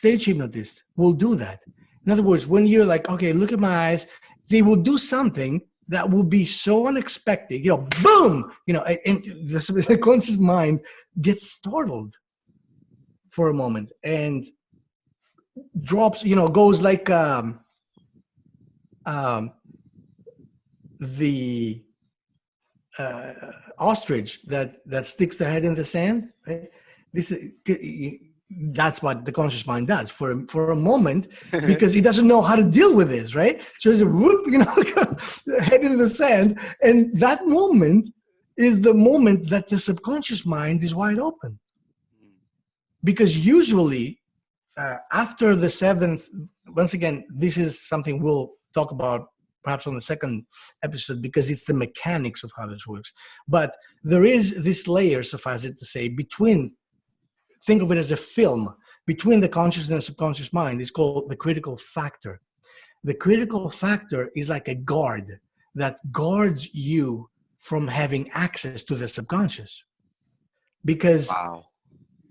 stage hypnotists will do that. In other words, when you're like, okay, look at my eyes, they will do something that will be so unexpected, boom, and the conscious mind gets startled for a moment and drops, goes like um, the uh, ostrich that sticks the head in the sand. Right? This is that's what the conscious mind does for a moment because it doesn't know how to deal with this, right? So it's a whoop, head in the sand, and that moment is the moment that the subconscious mind is wide open because usually after the seventh, once again, this is something we'll talk about perhaps on the second episode because it's the mechanics of how this works. But there is this layer, suffice it to say, between, think of it as a film, between the conscious and the subconscious mind. It's called the critical factor. The critical factor is like a guard that guards you from having access to the subconscious because Wow.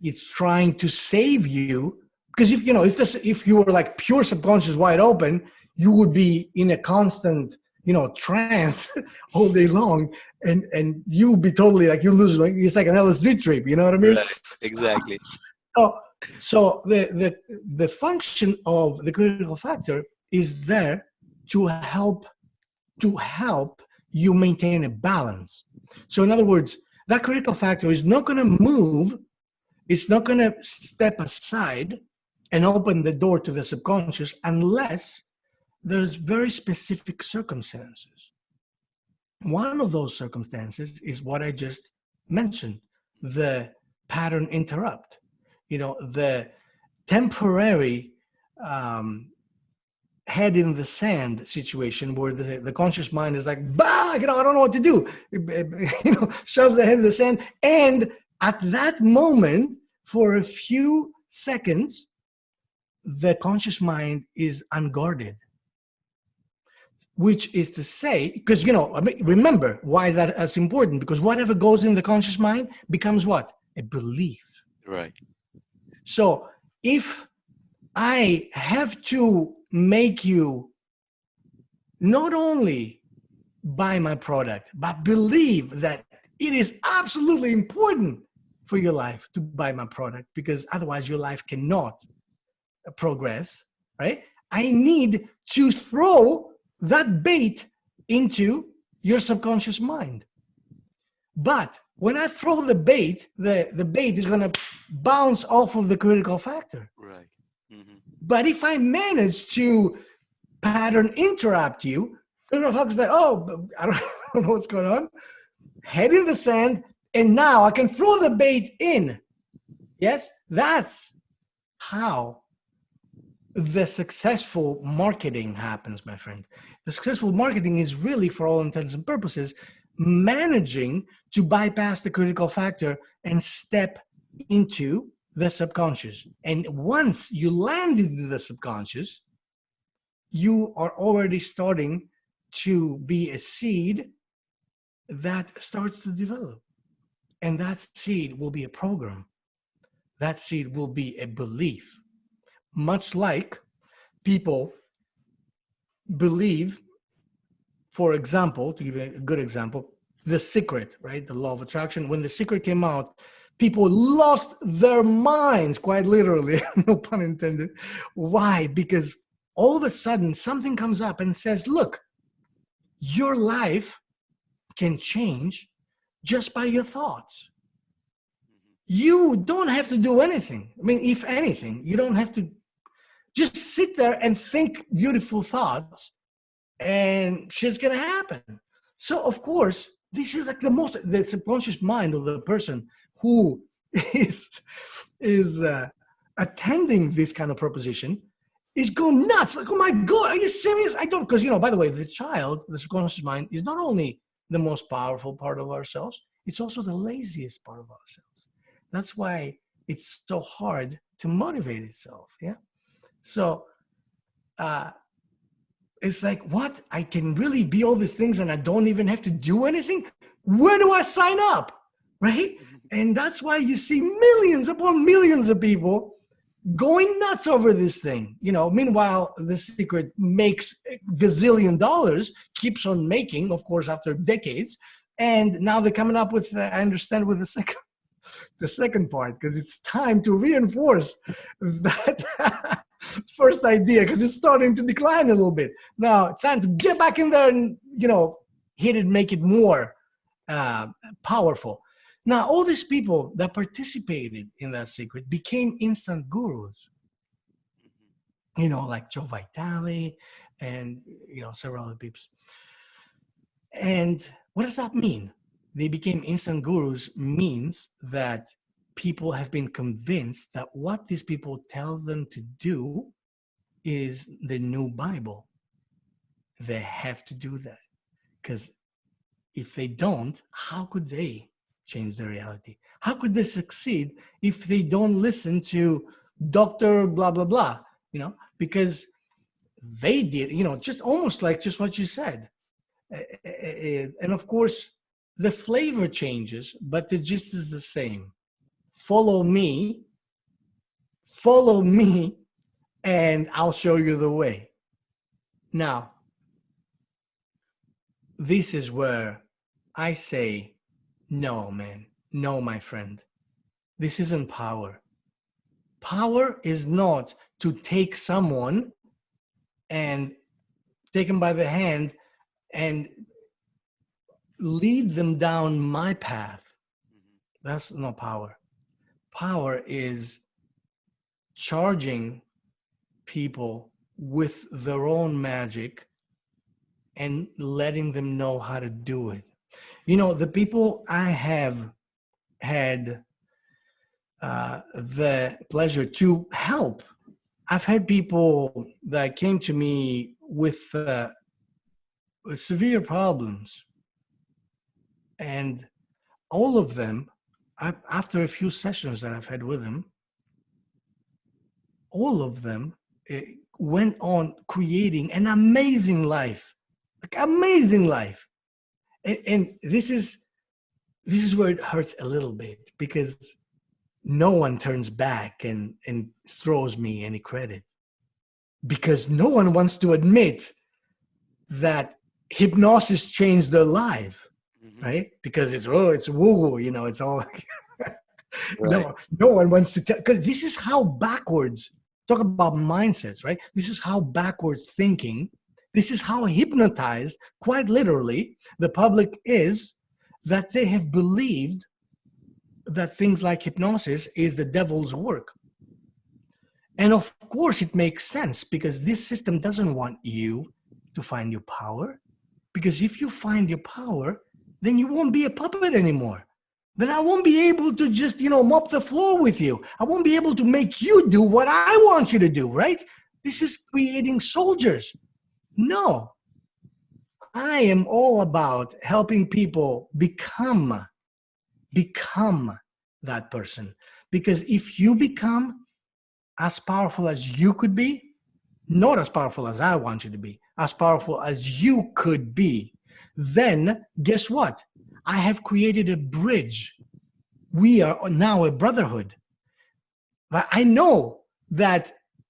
it's trying to save you because if you were like pure subconscious wide open, you would be in a constant trance all day long, and you would be totally like you lose, like it's like an LSD trip, you know what I mean? Right. Exactly. so, so the function of the critical factor is there to help you maintain a balance. So in other words, that critical factor is not going to move It's not going to step aside and open the door to the subconscious unless there's very specific circumstances. One of those circumstances is what I just mentioned, the pattern interrupt, the temporary um, head in the sand situation where the conscious mind is like, bah, I don't know what to do, shoves the head in the sand. And at that moment, for a few seconds, the conscious mind is unguarded, which is to say, because, remember why that's important, because whatever goes in the conscious mind becomes what? A belief. Right. So if I have to make you not only buy my product, but believe that it is absolutely important for your life to buy my product, because otherwise your life cannot progress, right? I need to throw that bait into your subconscious mind. But when I throw the bait, the bait is going to bounce off of the critical factor. Right. Mm-hmm. But if I manage to pattern interrupt you, critical factor is like, oh, I don't know what's going on. Head in the sand, and now I can throw the bait in. Yes, that's how the successful marketing happens, my friend. The successful marketing is really, for all intents and purposes, managing to bypass the critical factor and step into the subconscious. And once you land into the subconscious, you are already starting to be a seed that starts to develop. And that seed will be a program. That seed will be a belief. Much like people believe, for example, to give you a good example, The Secret, right? The law of attraction. When The Secret came out, people lost their minds, quite literally, no pun intended. Why? Because all of a sudden something comes up and says, look, your life can change just by your thoughts. You don't have to do anything. I mean, if anything, you don't have to just sit there and think beautiful thoughts and shit's gonna happen. So of course, this is like the subconscious mind of the person who is attending this kind of proposition is going nuts. Like, oh my God, are you serious? I don't, because, by the way, the subconscious mind is not only the most powerful part of ourselves, it's also the laziest part of ourselves. That's why it's so hard to motivate itself. Yeah. So it's like, what? I can really be all these things and I don't even have to do anything? Where do I sign up? Right? And that's why you see millions upon millions of people going nuts over this thing. Meanwhile, The Secret makes a gazillion dollars, keeps on making, of course, after decades. And now they're coming up with, I understand, with the second part, because it's time to reinforce that first idea, because it's starting to decline a little bit. Now it's time to get back in there and hit it, make it more powerful. Now all these people that participated in that secret became instant gurus, like Joe Vitale and several other people. And what does that mean? They became instant gurus means that people have been convinced that what these people tell them to do is the new Bible. They have to do that, because if they don't, how could they change their reality? How could they succeed if they don't listen to Dr. blah, blah, blah, because they did, just almost like just what you said. And of course, the flavor changes, but the gist is the same. Follow me, and I'll show you the way. Now, this is where I say, no, man, no, my friend. This isn't power. Power is not to take someone and take them by the hand and lead them down my path. That's not power. power is charging people with their own magic and letting them know how to do it. You know, the people I have had the pleasure to help, I've had people that came to me with severe problems, and all of them, after a few sessions that I've had with them, all of them eh, went on creating an amazing life, like amazing life. And this is where it hurts a little bit, because no one turns back and throws me any credit, because no one wants to admit that hypnosis changed their life, Hmm. right? Because it's woo woo, it's all Right. no one wants to tell, because this is how backwards, talk about mindsets, right? This is how backwards thinking, this is how hypnotized, quite literally, the public is, that they have believed that things like hypnosis is the devil's work. And of course it makes sense, because this system doesn't want you to find your power, because if you find your power, then you won't be a puppet anymore. Then I won't be able to just, mop the floor with you. I won't be able to make you do what I want you to do, right? This is creating soldiers. No, I am all about helping people become that person. Because if you become as powerful as you could be, not as powerful as I want you to be, as powerful as you could be, then guess what? I have created a bridge. We are now a brotherhood. I know that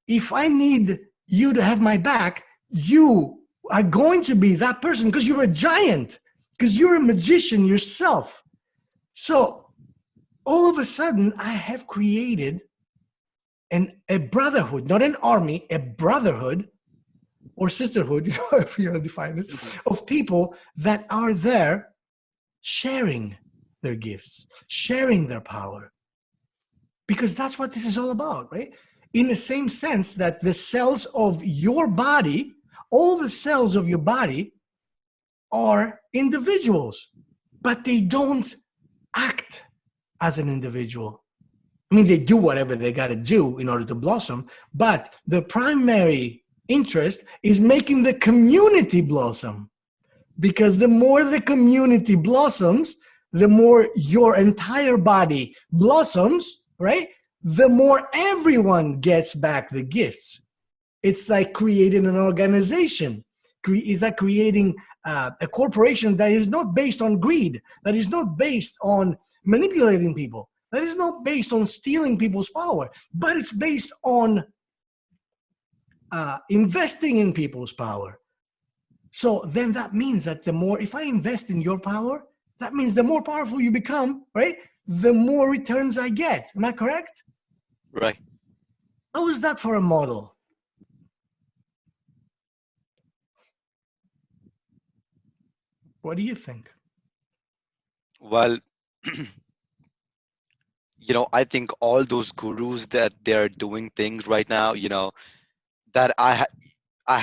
if I need you to have my back, you are going to be that person, because you're a giant, because you're a magician yourself. So all of a sudden, I have created a brotherhood, not an army, a brotherhood or sisterhood, if you want to define it, of people that are there sharing their gifts, sharing their power, because that's what this is all about, right? In the same sense that the cells of your body, all the cells of your body are individuals, but they don't act as an individual. I mean, they do whatever they got to do in order to blossom, but the primary interest is making the community blossom. Because the more the community blossoms, the more your entire body blossoms, right? The more everyone gets back the gifts. It's like creating an organization. It's like creating a corporation that is not based on greed, that is not based on manipulating people, that is not based on stealing people's power, but it's based on investing in people's power. So then that means that the more, if I invest in your power, that means the more powerful you become, right? The more returns I get. Am I correct? Right. How is that for a model? What do you think? Well, I think all those gurus that they're doing things right now, that I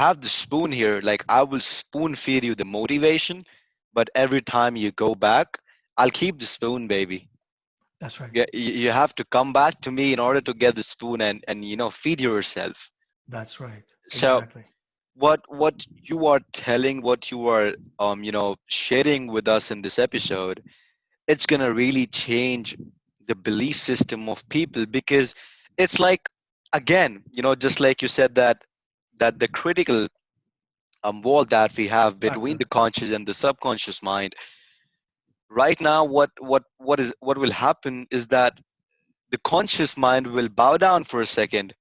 have the spoon here. Like I will spoon feed you the motivation, but every time you go back, I'll keep the spoon, baby. That's right. You have to come back to me in order to get the spoon and feed yourself. That's right. So Exactly. what you are telling, what you are sharing with us in this episode, it's gonna really change the belief system of people, because it's like, again, just like you said, that the critical wall that we have between Factor. the conscious and the subconscious mind. Right now, what will happen is that the conscious mind will bow down for a second,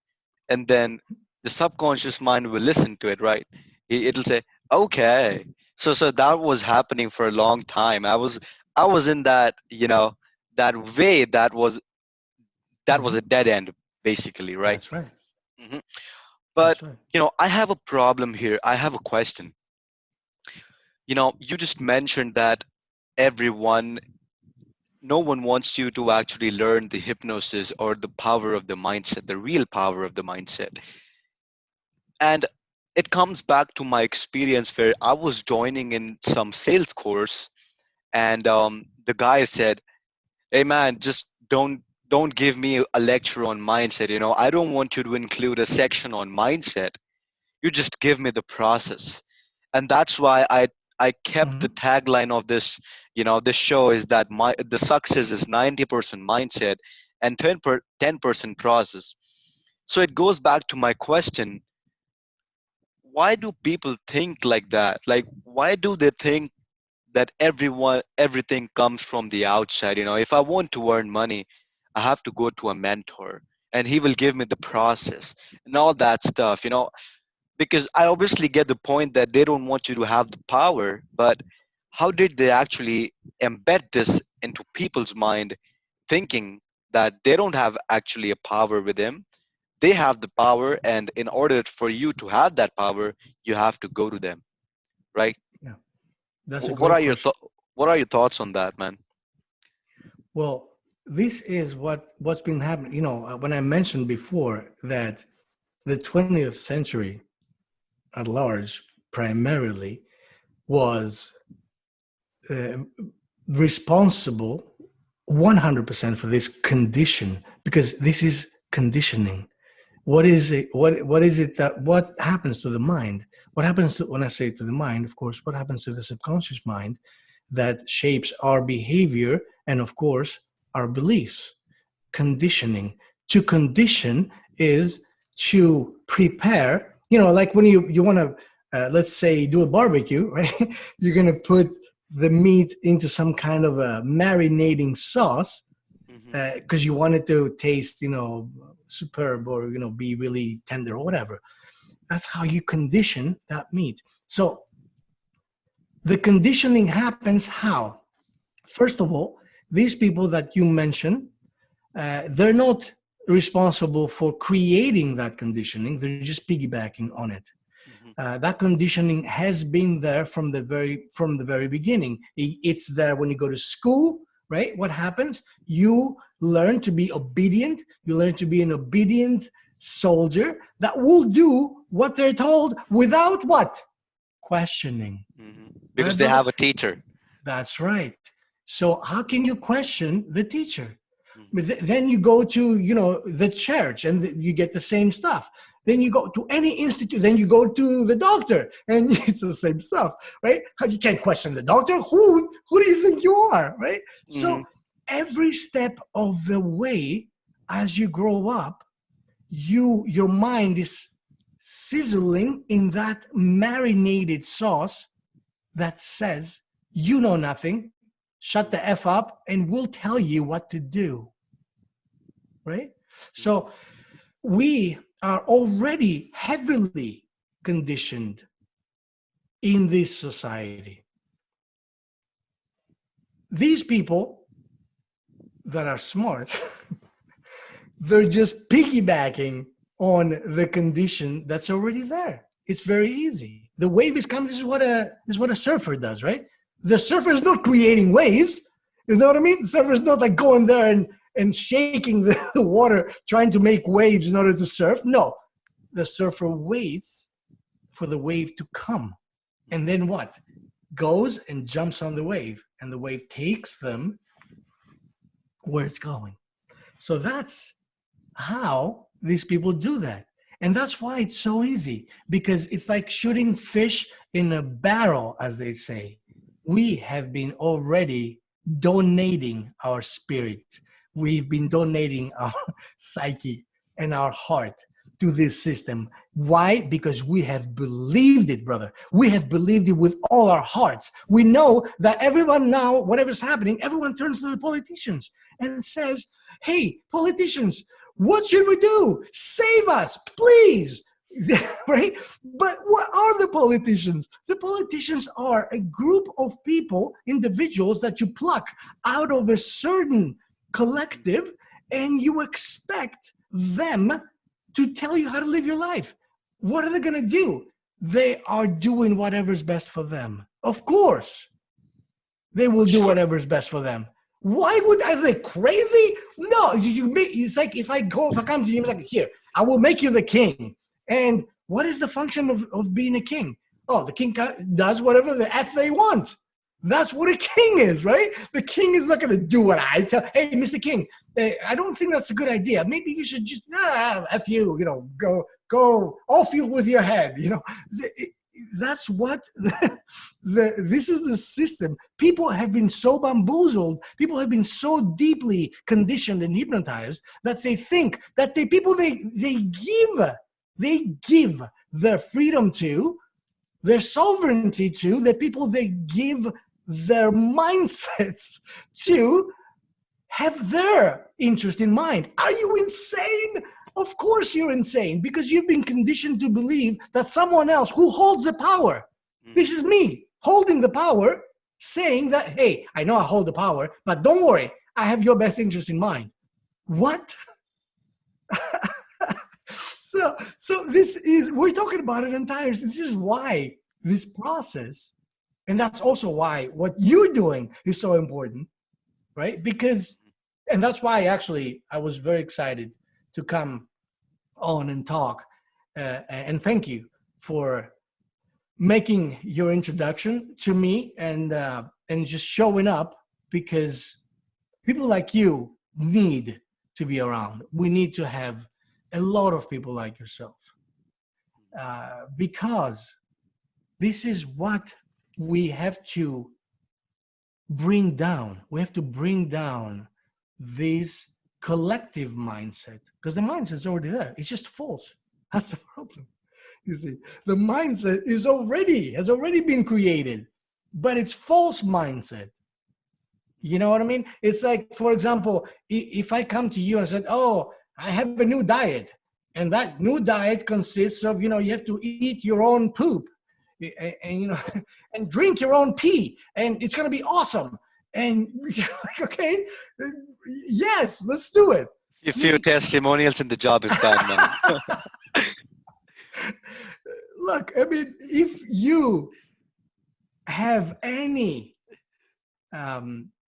and then the subconscious mind will listen to it, right? It'll say, okay. So that was happening for a long time. I was in that way, that was a Hmm. dead end, basically, right? That's right. Hmm. But That's right. I have a problem here. I have a question. You just mentioned that everyone no one wants you to actually learn the hypnosis or the power of the mindset, the real power of the mindset. And it comes back to my experience where I was joining in some sales course, and the guy said, "Hey man, just don't give me a lecture on mindset. I don't want you to include a section on mindset. You just give me the process." And that's why I kept the Mhm. tagline of this show is that the success is 90% mindset and 10% process. So it goes back to my question: why do people think like that? Like, why do they think that everything comes from the outside? If I want to earn money, I have to go to a mentor and he will give me the process and all that stuff. Because I obviously get the point that they don't want you to have the power, but how did they actually embed this into people's mind, thinking that they don't have actually a power with them? They have the power, and in order for you to have that power, you have to go to them, right? Yeah, that's a What great are your question. what are your thoughts on that, man? Well, this is what's been happening. When I mentioned before that the 20th century at large primarily was uh, responsible 100% for this condition, because this is conditioning. What is it? What is it that what happens to the mind? What happens to, when I say to the mind, of course, what happens to the subconscious mind that shapes our behavior and, of course, our beliefs? Conditioning. To condition is to prepare. Like when you want to, let's say, do a barbecue, right? You're going to put the meat into some kind of a marinating sauce Hmm. because you want it to taste, superb, or be really tender or whatever. That's how you condition that meat. So the conditioning happens how? First of all, these people that you mentioned, they're not responsible for creating that conditioning. They're just piggybacking on it. Hmm. That conditioning has been there from the very beginning. It's there when you go to school, right? What happens? You learn to be obedient. You learn to be an obedient soldier that will do what they're told without what? Questioning. Hmm. Because Right, they brother? have a teacher. That's right. So how can you question the teacher? Hmm. But then you go to the church and you get the same stuff. Then you go to any institute. Then you go to the doctor and it's the same stuff, right? How you can't question the doctor? Who do you think you are, right? Hmm. So every step of the way, as you grow up, your mind is sizzling in that marinated sauce that says you know nothing. Shut the f up, and we'll tell you what to do, right? So Hmm. we are already heavily conditioned in this society. These people that are smart, they're just piggybacking on the condition that's already there. It's very easy. The wave is coming. This is what a surfer does, right? The surfer is not creating waves. You know what I mean? The surfer is not like going there and shaking the water, trying to make waves in order to surf. No, the surfer waits for the wave to come. And then what? Goes and jumps on the wave, and the wave takes them where it's going. So that's how these people do that. And that's why it's so easy, because it's like shooting fish in a barrel, as they say. We have been already donating our spirit. We've been donating our psyche and our heart to this system. Why? Because we have believed it, brother. We have believed it with all our hearts. We know that everyone now, whatever's happening, everyone turns to the politicians and says, hey, politicians, what should we do? Save us, please. Right? But what are the politicians? The politicians are a group of people, individuals that you pluck out of a certain collective, and you expect them to tell you how to live your life. What are they going to do? They are doing whatever's best for them. Of course, they will do Sure. whatever's best for them. Why would I think crazy? No, it's like if I come to you, I'm like, here, I will make you the king. And what is the function of being a king? Oh, the king does whatever the F they want. That's what a king is, right? The king is not going to do what I tell. Hey, Mr. King, I don't think that's a good idea. Maybe you should just F you, go off you with your head. That's what this is the system. People have been so bamboozled, people have been so deeply conditioned and hypnotized that they think that the people they give their freedom to, their sovereignty to, the people they give their mindsets to, have their interest in mind. Are you insane? Of course you're insane, because you've been conditioned to believe that someone else who holds the power, this is me holding the power, saying that, hey, I know I hold the power, but don't worry, I have your best interest in mind. What? So this is, we're talking about an entire, this is why this process, and that's also why what you're doing is so important, right? Because, and that's why actually I was very excited to come on and talk. And thank you for making your introduction to me, and just showing up, because people like you need to be around. We need to have a lot of people like yourself, because this is what we have to bring down. We have to bring down this collective mindset, because the mindset's already there. It's just false. That's the problem. You see, the mindset has already been created, but it's false mindset. You know what I mean? It's like, for example, if I come to you and said, oh, I have a new diet, and that new diet consists of, you have to eat your own poop, and and drink your own pee, and it's going to be awesome. And you're like, okay, yes, let's do it. A few testimonials and the job is done, man. Look, I mean, if you have any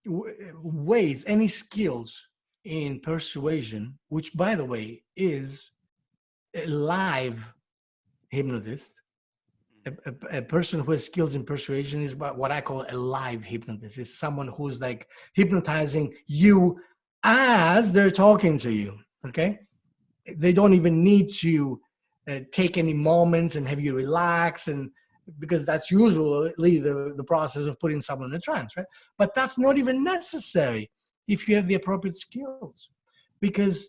ways, any skills in persuasion, which, by the way, is a live hypnotist, a person who has skills in persuasion is what I call a live hypnotist. Is someone who's like hypnotizing you as they're talking to you. Okay, they don't even need to take any moments and have you relax, and because that's usually the process of putting someone in a trance, right? But that's not even necessary if you have the appropriate skills, because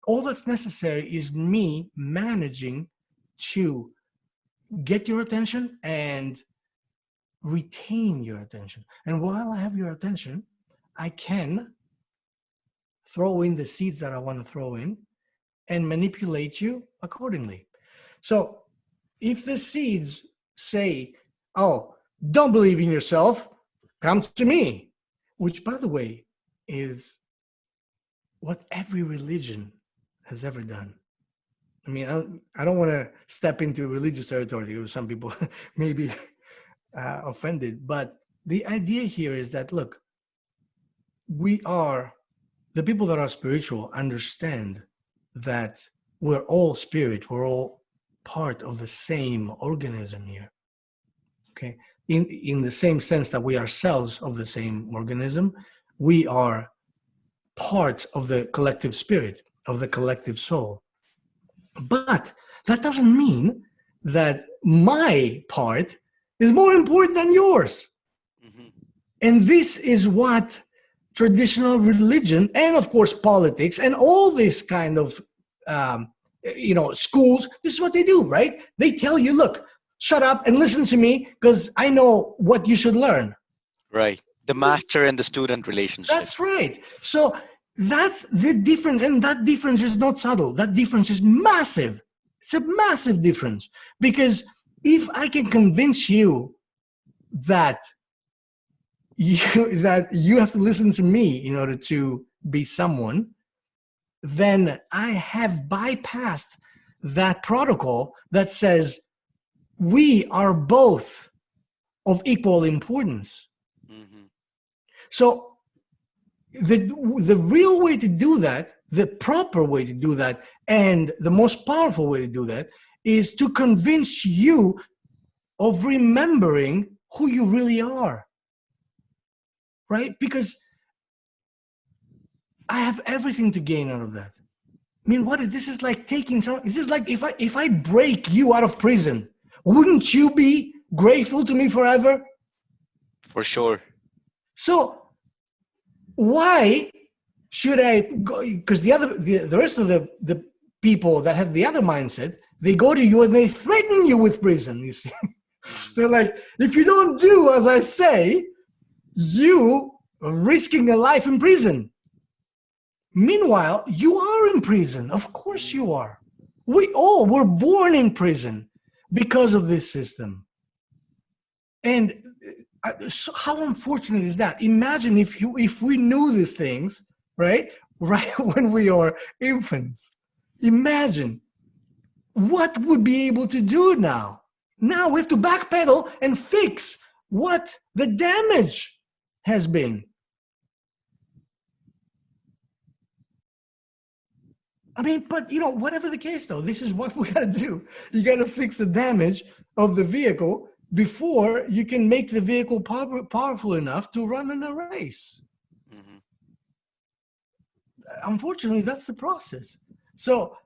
all that's necessary is me managing to get your attention and retain your attention. And while I have your attention, I can throw in the seeds that I want to throw in and manipulate you accordingly. So if the seeds say, oh, don't believe in yourself, come to me, which, by the way, is what every religion has ever done. I mean, I don't want to step into religious territory because some people may be offended, but the idea here is that, look, the people that are spiritual understand that we're all spirit, we're all part of the same organism here, okay? In the same sense that we are cells of the same organism, we are parts of the collective spirit, of the collective soul. But that doesn't mean that my part is more important than yours. Mhm. And this is what traditional religion, and of course politics, and all this kind of schools, this is what they do, right? They tell you, look, shut up and listen to me because I know what you should learn. Right. The master and the student relationship. That's right. So that's the difference. And that difference is not subtle. That difference is massive. It's a massive difference. Because if I can convince you that you have to listen to me in order to be someone, then I have bypassed that protocol that says we are both of equal importance. Mm-hmm. So the real way to do that, the proper way to do that, and the most powerful way to do that is to convince you of remembering who you really are, right? Because I have everything to gain out of that. I mean, what is this? Is like taking some. This is like if I break you out of prison, wouldn't you be grateful to me forever? For sure. So why should I go? Because the rest of the people that have the other mindset, they go to you and they threaten you with prison. You see, Hmm. they're like, if you don't do as I say, you are risking a life in prison. Meanwhile, you are in prison. Of course you are. We all were born in prison because of this system. And so how unfortunate is that? Imagine if we knew these things, right? Right when we are infants. Imagine what would be able to do now. Now we have to backpedal and fix what the damage has been. I mean, but whatever the case, though, this is what we got to do. You got to fix the damage of the vehicle before you can make the vehicle powerful enough to run in a race. Hmm. Unfortunately, that's the process. So,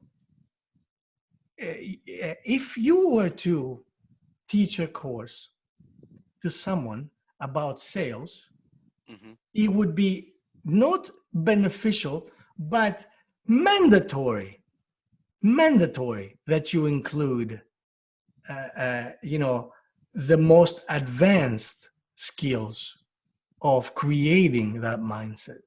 if you were to teach a course to someone about sales, Hmm. it would be not beneficial, but mandatory. Mandatory that you include the most advanced skills of creating that mindset,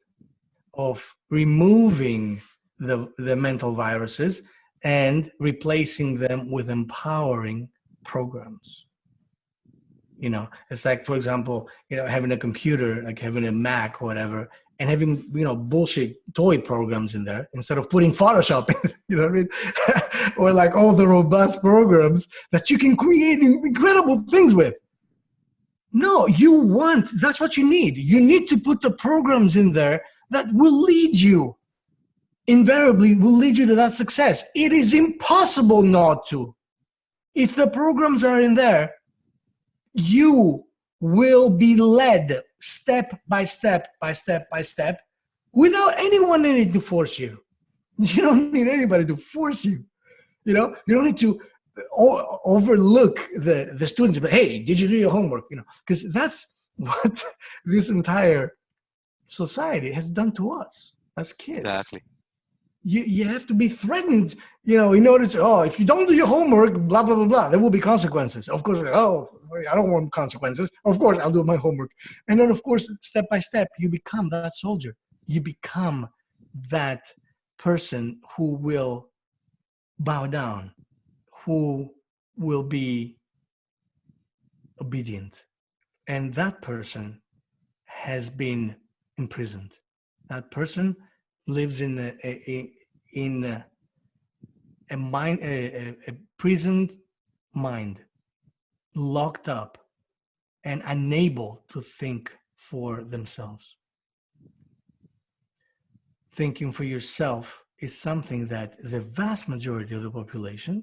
of removing the mental viruses and replacing them with empowering programs. It's like, for example, having a computer, like having a Mac or whatever, and having bullshit toy programs in there instead of putting Photoshop in. You know what I mean? Or like all the robust programs that you can create incredible things with. No, that's what you need. You need to put the programs in there that will lead you, invariably will lead you to that success. It is impossible not to. If the programs are in there, you will be led step by step by step by step without anyone needing to force you. You don't need anybody to force you. You don't need to overlook the students, but hey, did you do your homework? Because that's what this entire society has done to us as kids. Exactly. You have to be threatened, in order to, if you don't do your homework, blah, blah, blah, blah, there will be consequences. Of course, I don't want consequences. Of course, I'll do my homework. And then, of course, step by step, you become that soldier. You become that person who will bow down, who will be obedient. And that person has been imprisoned. That person lives in a mind, a prisoned mind, locked up and unable to think for themselves. Thinking for yourself is something that the vast majority of the population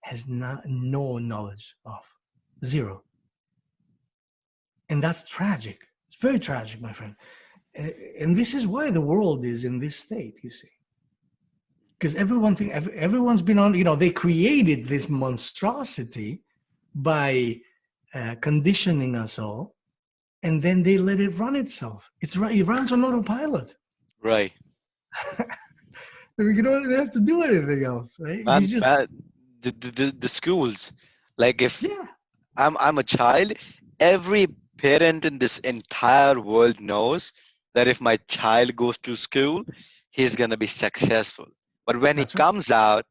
has no knowledge of. Zero. And that's tragic. It's very tragic, my friend. And this is why the world is in this state, you see. Because everyone's been on, they created this monstrosity by conditioning us all, and then they let it run itself. It runs on autopilot. Right. You don't even have to do anything else, right? You Man, just, man, the schools, like if yeah, I'm a child, every parent in this entire world knows that if my child goes to school, he's gonna be successful. But when he that's right. comes out,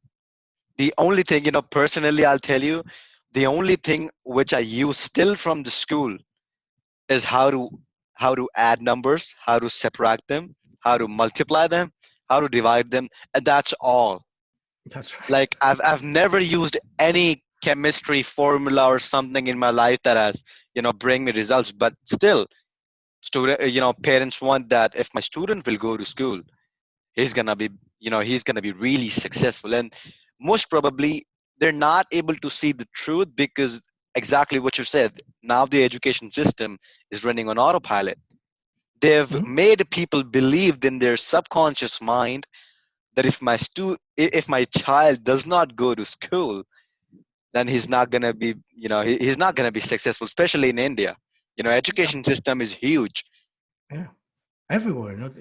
the only thing, personally, I'll tell you, the only thing which I use still from the school is how to add numbers, how to subtract them, how to multiply them, how to divide them, and that's all. That's right. Like I've never used any chemistry formula or something in my life that has bring me results, but still Parents want that if my student will go to school, he's gonna be, he's gonna be really successful. And most probably they're not able to see the truth, because exactly what you said, now the education system is running on autopilot. They've Mhm. made people believe in their subconscious mind that if my child does not go to school, then he's not gonna be, he's not gonna be successful, especially in India. Yeah, Education system is huge. yeah. Everywhere, not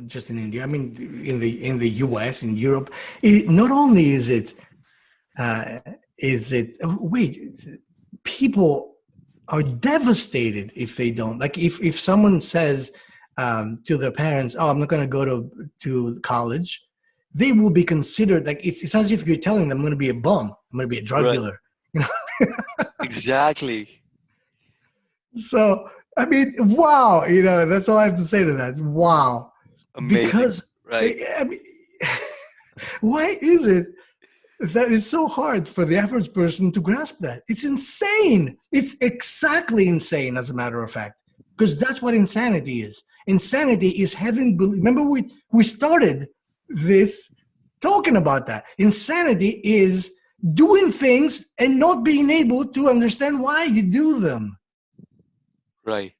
just in India. I mean, in the U.S., in Europe. Not only uh, is it wait, people are devastated if they don't. Like if someone says to their parents, "Oh, I'm not going to go to college," they will be considered like it's as if you're telling them, "I'm going to be a bum. I'm going to be a drug Right. dealer." You know. Exactly. So I mean, wow. That's all I have to say to that. Wow, Amazing. because Right. I mean, why is it that is so hard for the average person to grasp that? It's insane. It's exactly insane, as a matter of fact, because that's what insanity is. Insanity is remember, we started this talking about that. Insanity is doing things and not being able to understand why you do them. Right.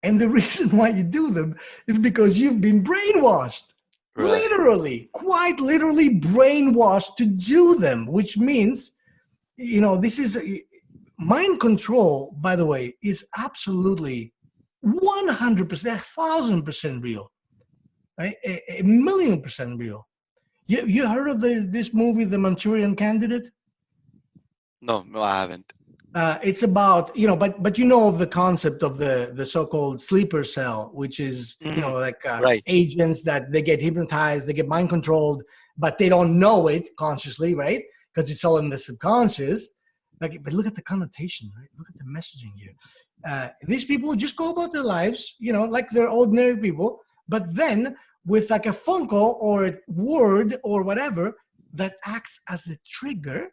And the reason why you do them is because you've been brainwashed. Right. Literally, quite literally brainwashed to do them, which means, this is mind control, by the way, is absolutely 100%, 1,000% real, right? A million percent real. You heard of this movie, The Manchurian Candidate? No, no, I haven't. It's about, but you know of the concept of the so-called sleeper cell, which is, Hmm. like Right. agents that they get hypnotized, they get mind controlled, but they don't know it consciously, right? Because it's all in the subconscious. Like, but look at the connotation, right? Look at the messaging here. These people just go about their lives, like they're ordinary people, but then with like a phone call or a word or whatever that acts as the trigger,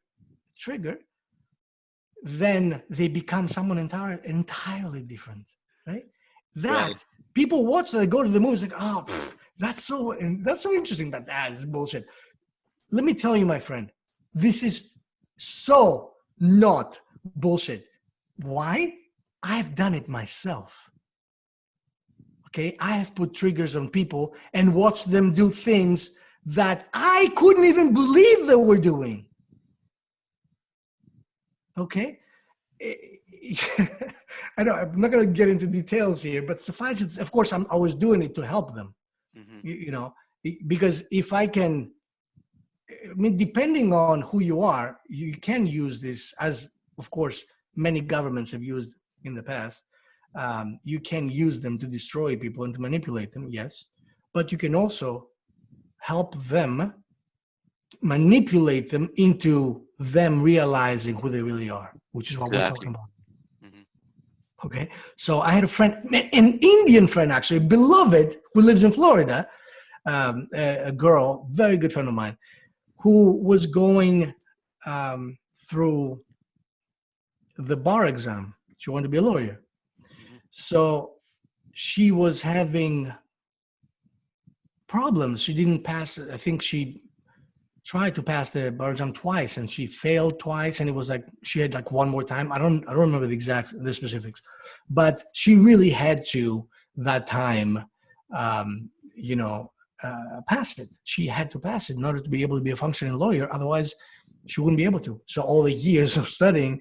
then they become someone entirely different, right? Right. That people watch, they go to the movies like, oh, that's so interesting, but it's bullshit. Let me tell you, my friend, this is so not bullshit. Why? I've done it myself. Okay, I have put triggers on people and watched them do things that I couldn't even believe they were doing. Okay, I know I'm not going to get into details here, but suffice it, of course, I was doing it to help them, Hmm. because if I can, I mean, depending on who you are, you can use this as, of course, many governments have used in the past. You can use them to destroy people and to manipulate them, yes, but you can also help them, manipulate them into them realizing who they really are, which is what we're talking Exactly. about. Hmm. Okay. So I had a friend, an Indian friend, actually, beloved, who lives in Florida, a girl, very good friend of mine, who was going through the bar exam. She wanted to be a lawyer. Hmm. So she was having problems. She didn't pass. I think she tried to pass the bar exam twice and she failed twice, and it was like she had like one more time. I don't remember the specifics, but she really had to that time, um, you know pass it. She had to pass it in order to be able to be a functioning lawyer. Otherwise she wouldn't be able to. So all the years of studying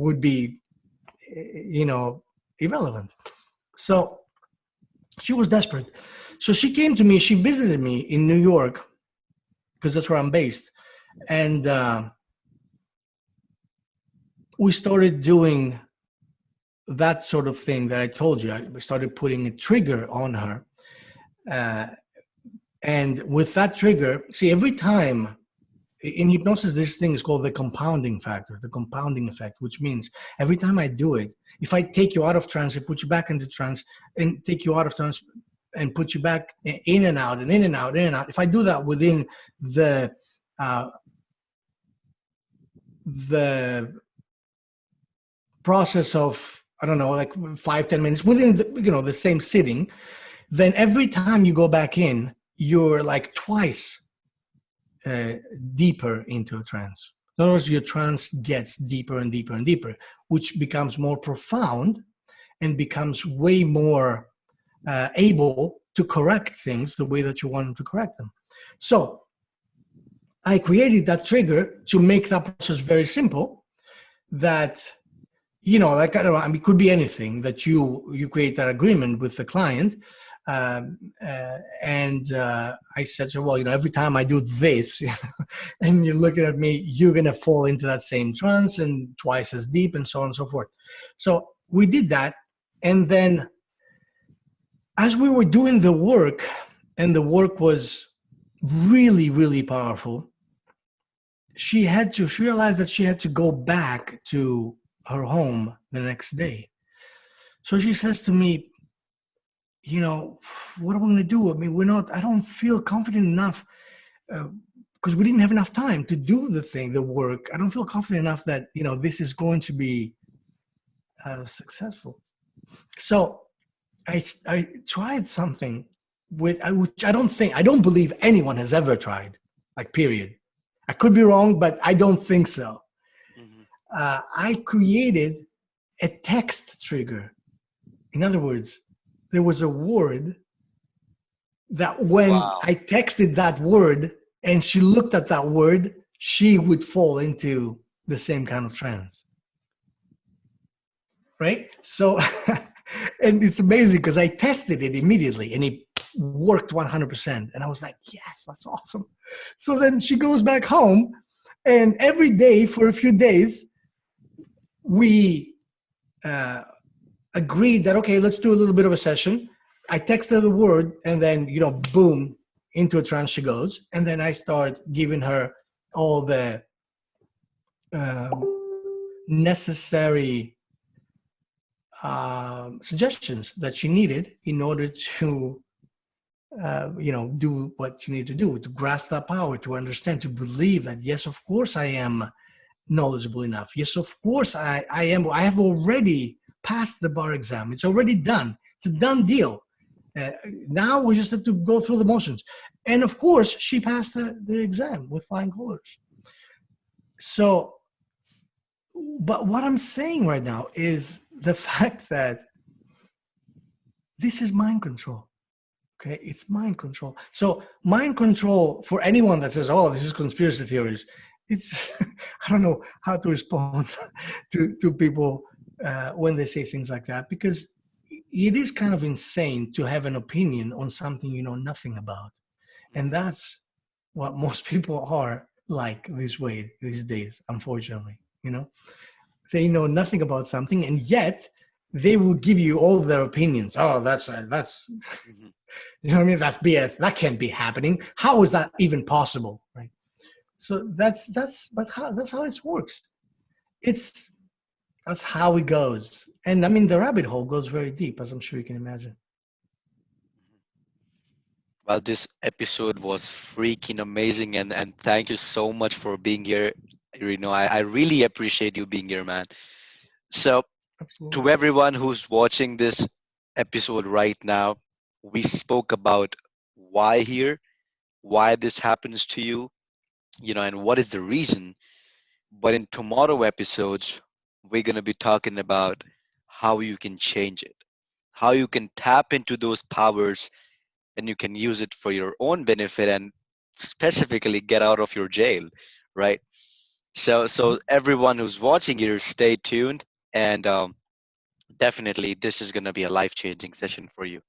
would be, you know irrelevant. So she was desperate. So she came to me, she visited me in New York, because that's where I'm based. And we started doing that sort of thing that I told you. We started putting a trigger on her. Uh, and with that trigger, see, every time in hypnosis, this thing is called the compounding factor, the compounding effect, which means every time I do it, if I take you out of trance and put you back into trance and take you out of trance and put you back in and out and in and out, in and out, if I do that within the uh, the process of I don't know, like 5, 10 minutes within the same sitting, then every time you go back in, you're like twice uh, deeper into a trance. In other words, your trance gets deeper and deeper and deeper, which becomes more profound and becomes way more able to correct things the way that you want to correct them. So I created that trigger to make that process very simple. That, like, I don't know, I mean, it could be anything that you create that agreement with the client. And I said, so, well, every time I do this, and you're looking at me, you're going to fall into that same trance and twice as deep and so on and so forth. So we did that. And then as we were doing the work, and the work was really, really powerful, she realized that she had to go back to her home the next day. So she says to me, what are we going to do? I mean, I don't feel confident enough because we didn't have enough time to do the work. I don't feel confident enough that, this is going to be successful. So I tried something which I don't believe anyone has ever tried, like, period. I could be wrong, but I don't think so. Hmm. I created a text trigger. In other words, there was a word that when Wow. I texted that word and she looked at that word, she would fall into the same kind of trance. Right? So, and it's amazing because I tested it immediately and it worked 100%. And I was like, yes, that's awesome. So then she goes back home, and every day for a few days, we uh, agreed that, okay, let's do a little bit of a session. I texted the word, and then, boom, into a trance she goes. And then I start giving her all the necessary suggestions that she needed in order to, do what you need to do, to grasp that power, to understand, to believe that, yes, of course I am knowledgeable enough. Yes, of course I am. I have already passed the bar exam. It's already done. It's a done deal. Now we just have to go through the motions. And of course, she passed the exam with flying colors. So, but what I'm saying right now is the fact that this is mind control. Okay, it's mind control. So mind control, for anyone that says, "Oh, this is conspiracy theories," it's I don't know how to respond to people when they say things like that, because it is kind of insane to have an opinion on something you know nothing about, and Hmm. that's what most people are like this way these days. Unfortunately, they know nothing about something, and yet they will give you all their opinions. Oh, that's Hmm. you know what I mean? That's BS. That can't be happening. How is that even possible? Right. So that's how it works. It's That's how it goes. And I mean, the rabbit hole goes very deep, as I'm sure you can imagine. Well, this episode was freaking amazing, and thank you so much for being here. I really appreciate you being here, man. So, to Absolutely. everyone who's watching this episode right now, we spoke about why here, why this happens to you, and what is the reason. But in tomorrow episodes, we're going to be talking about how you can change it, how you can tap into those powers and you can use it for your own benefit and specifically get out of your jail, right? So Mhm. everyone who's watching here, stay tuned, and definitely this is going to be a life changing session for you.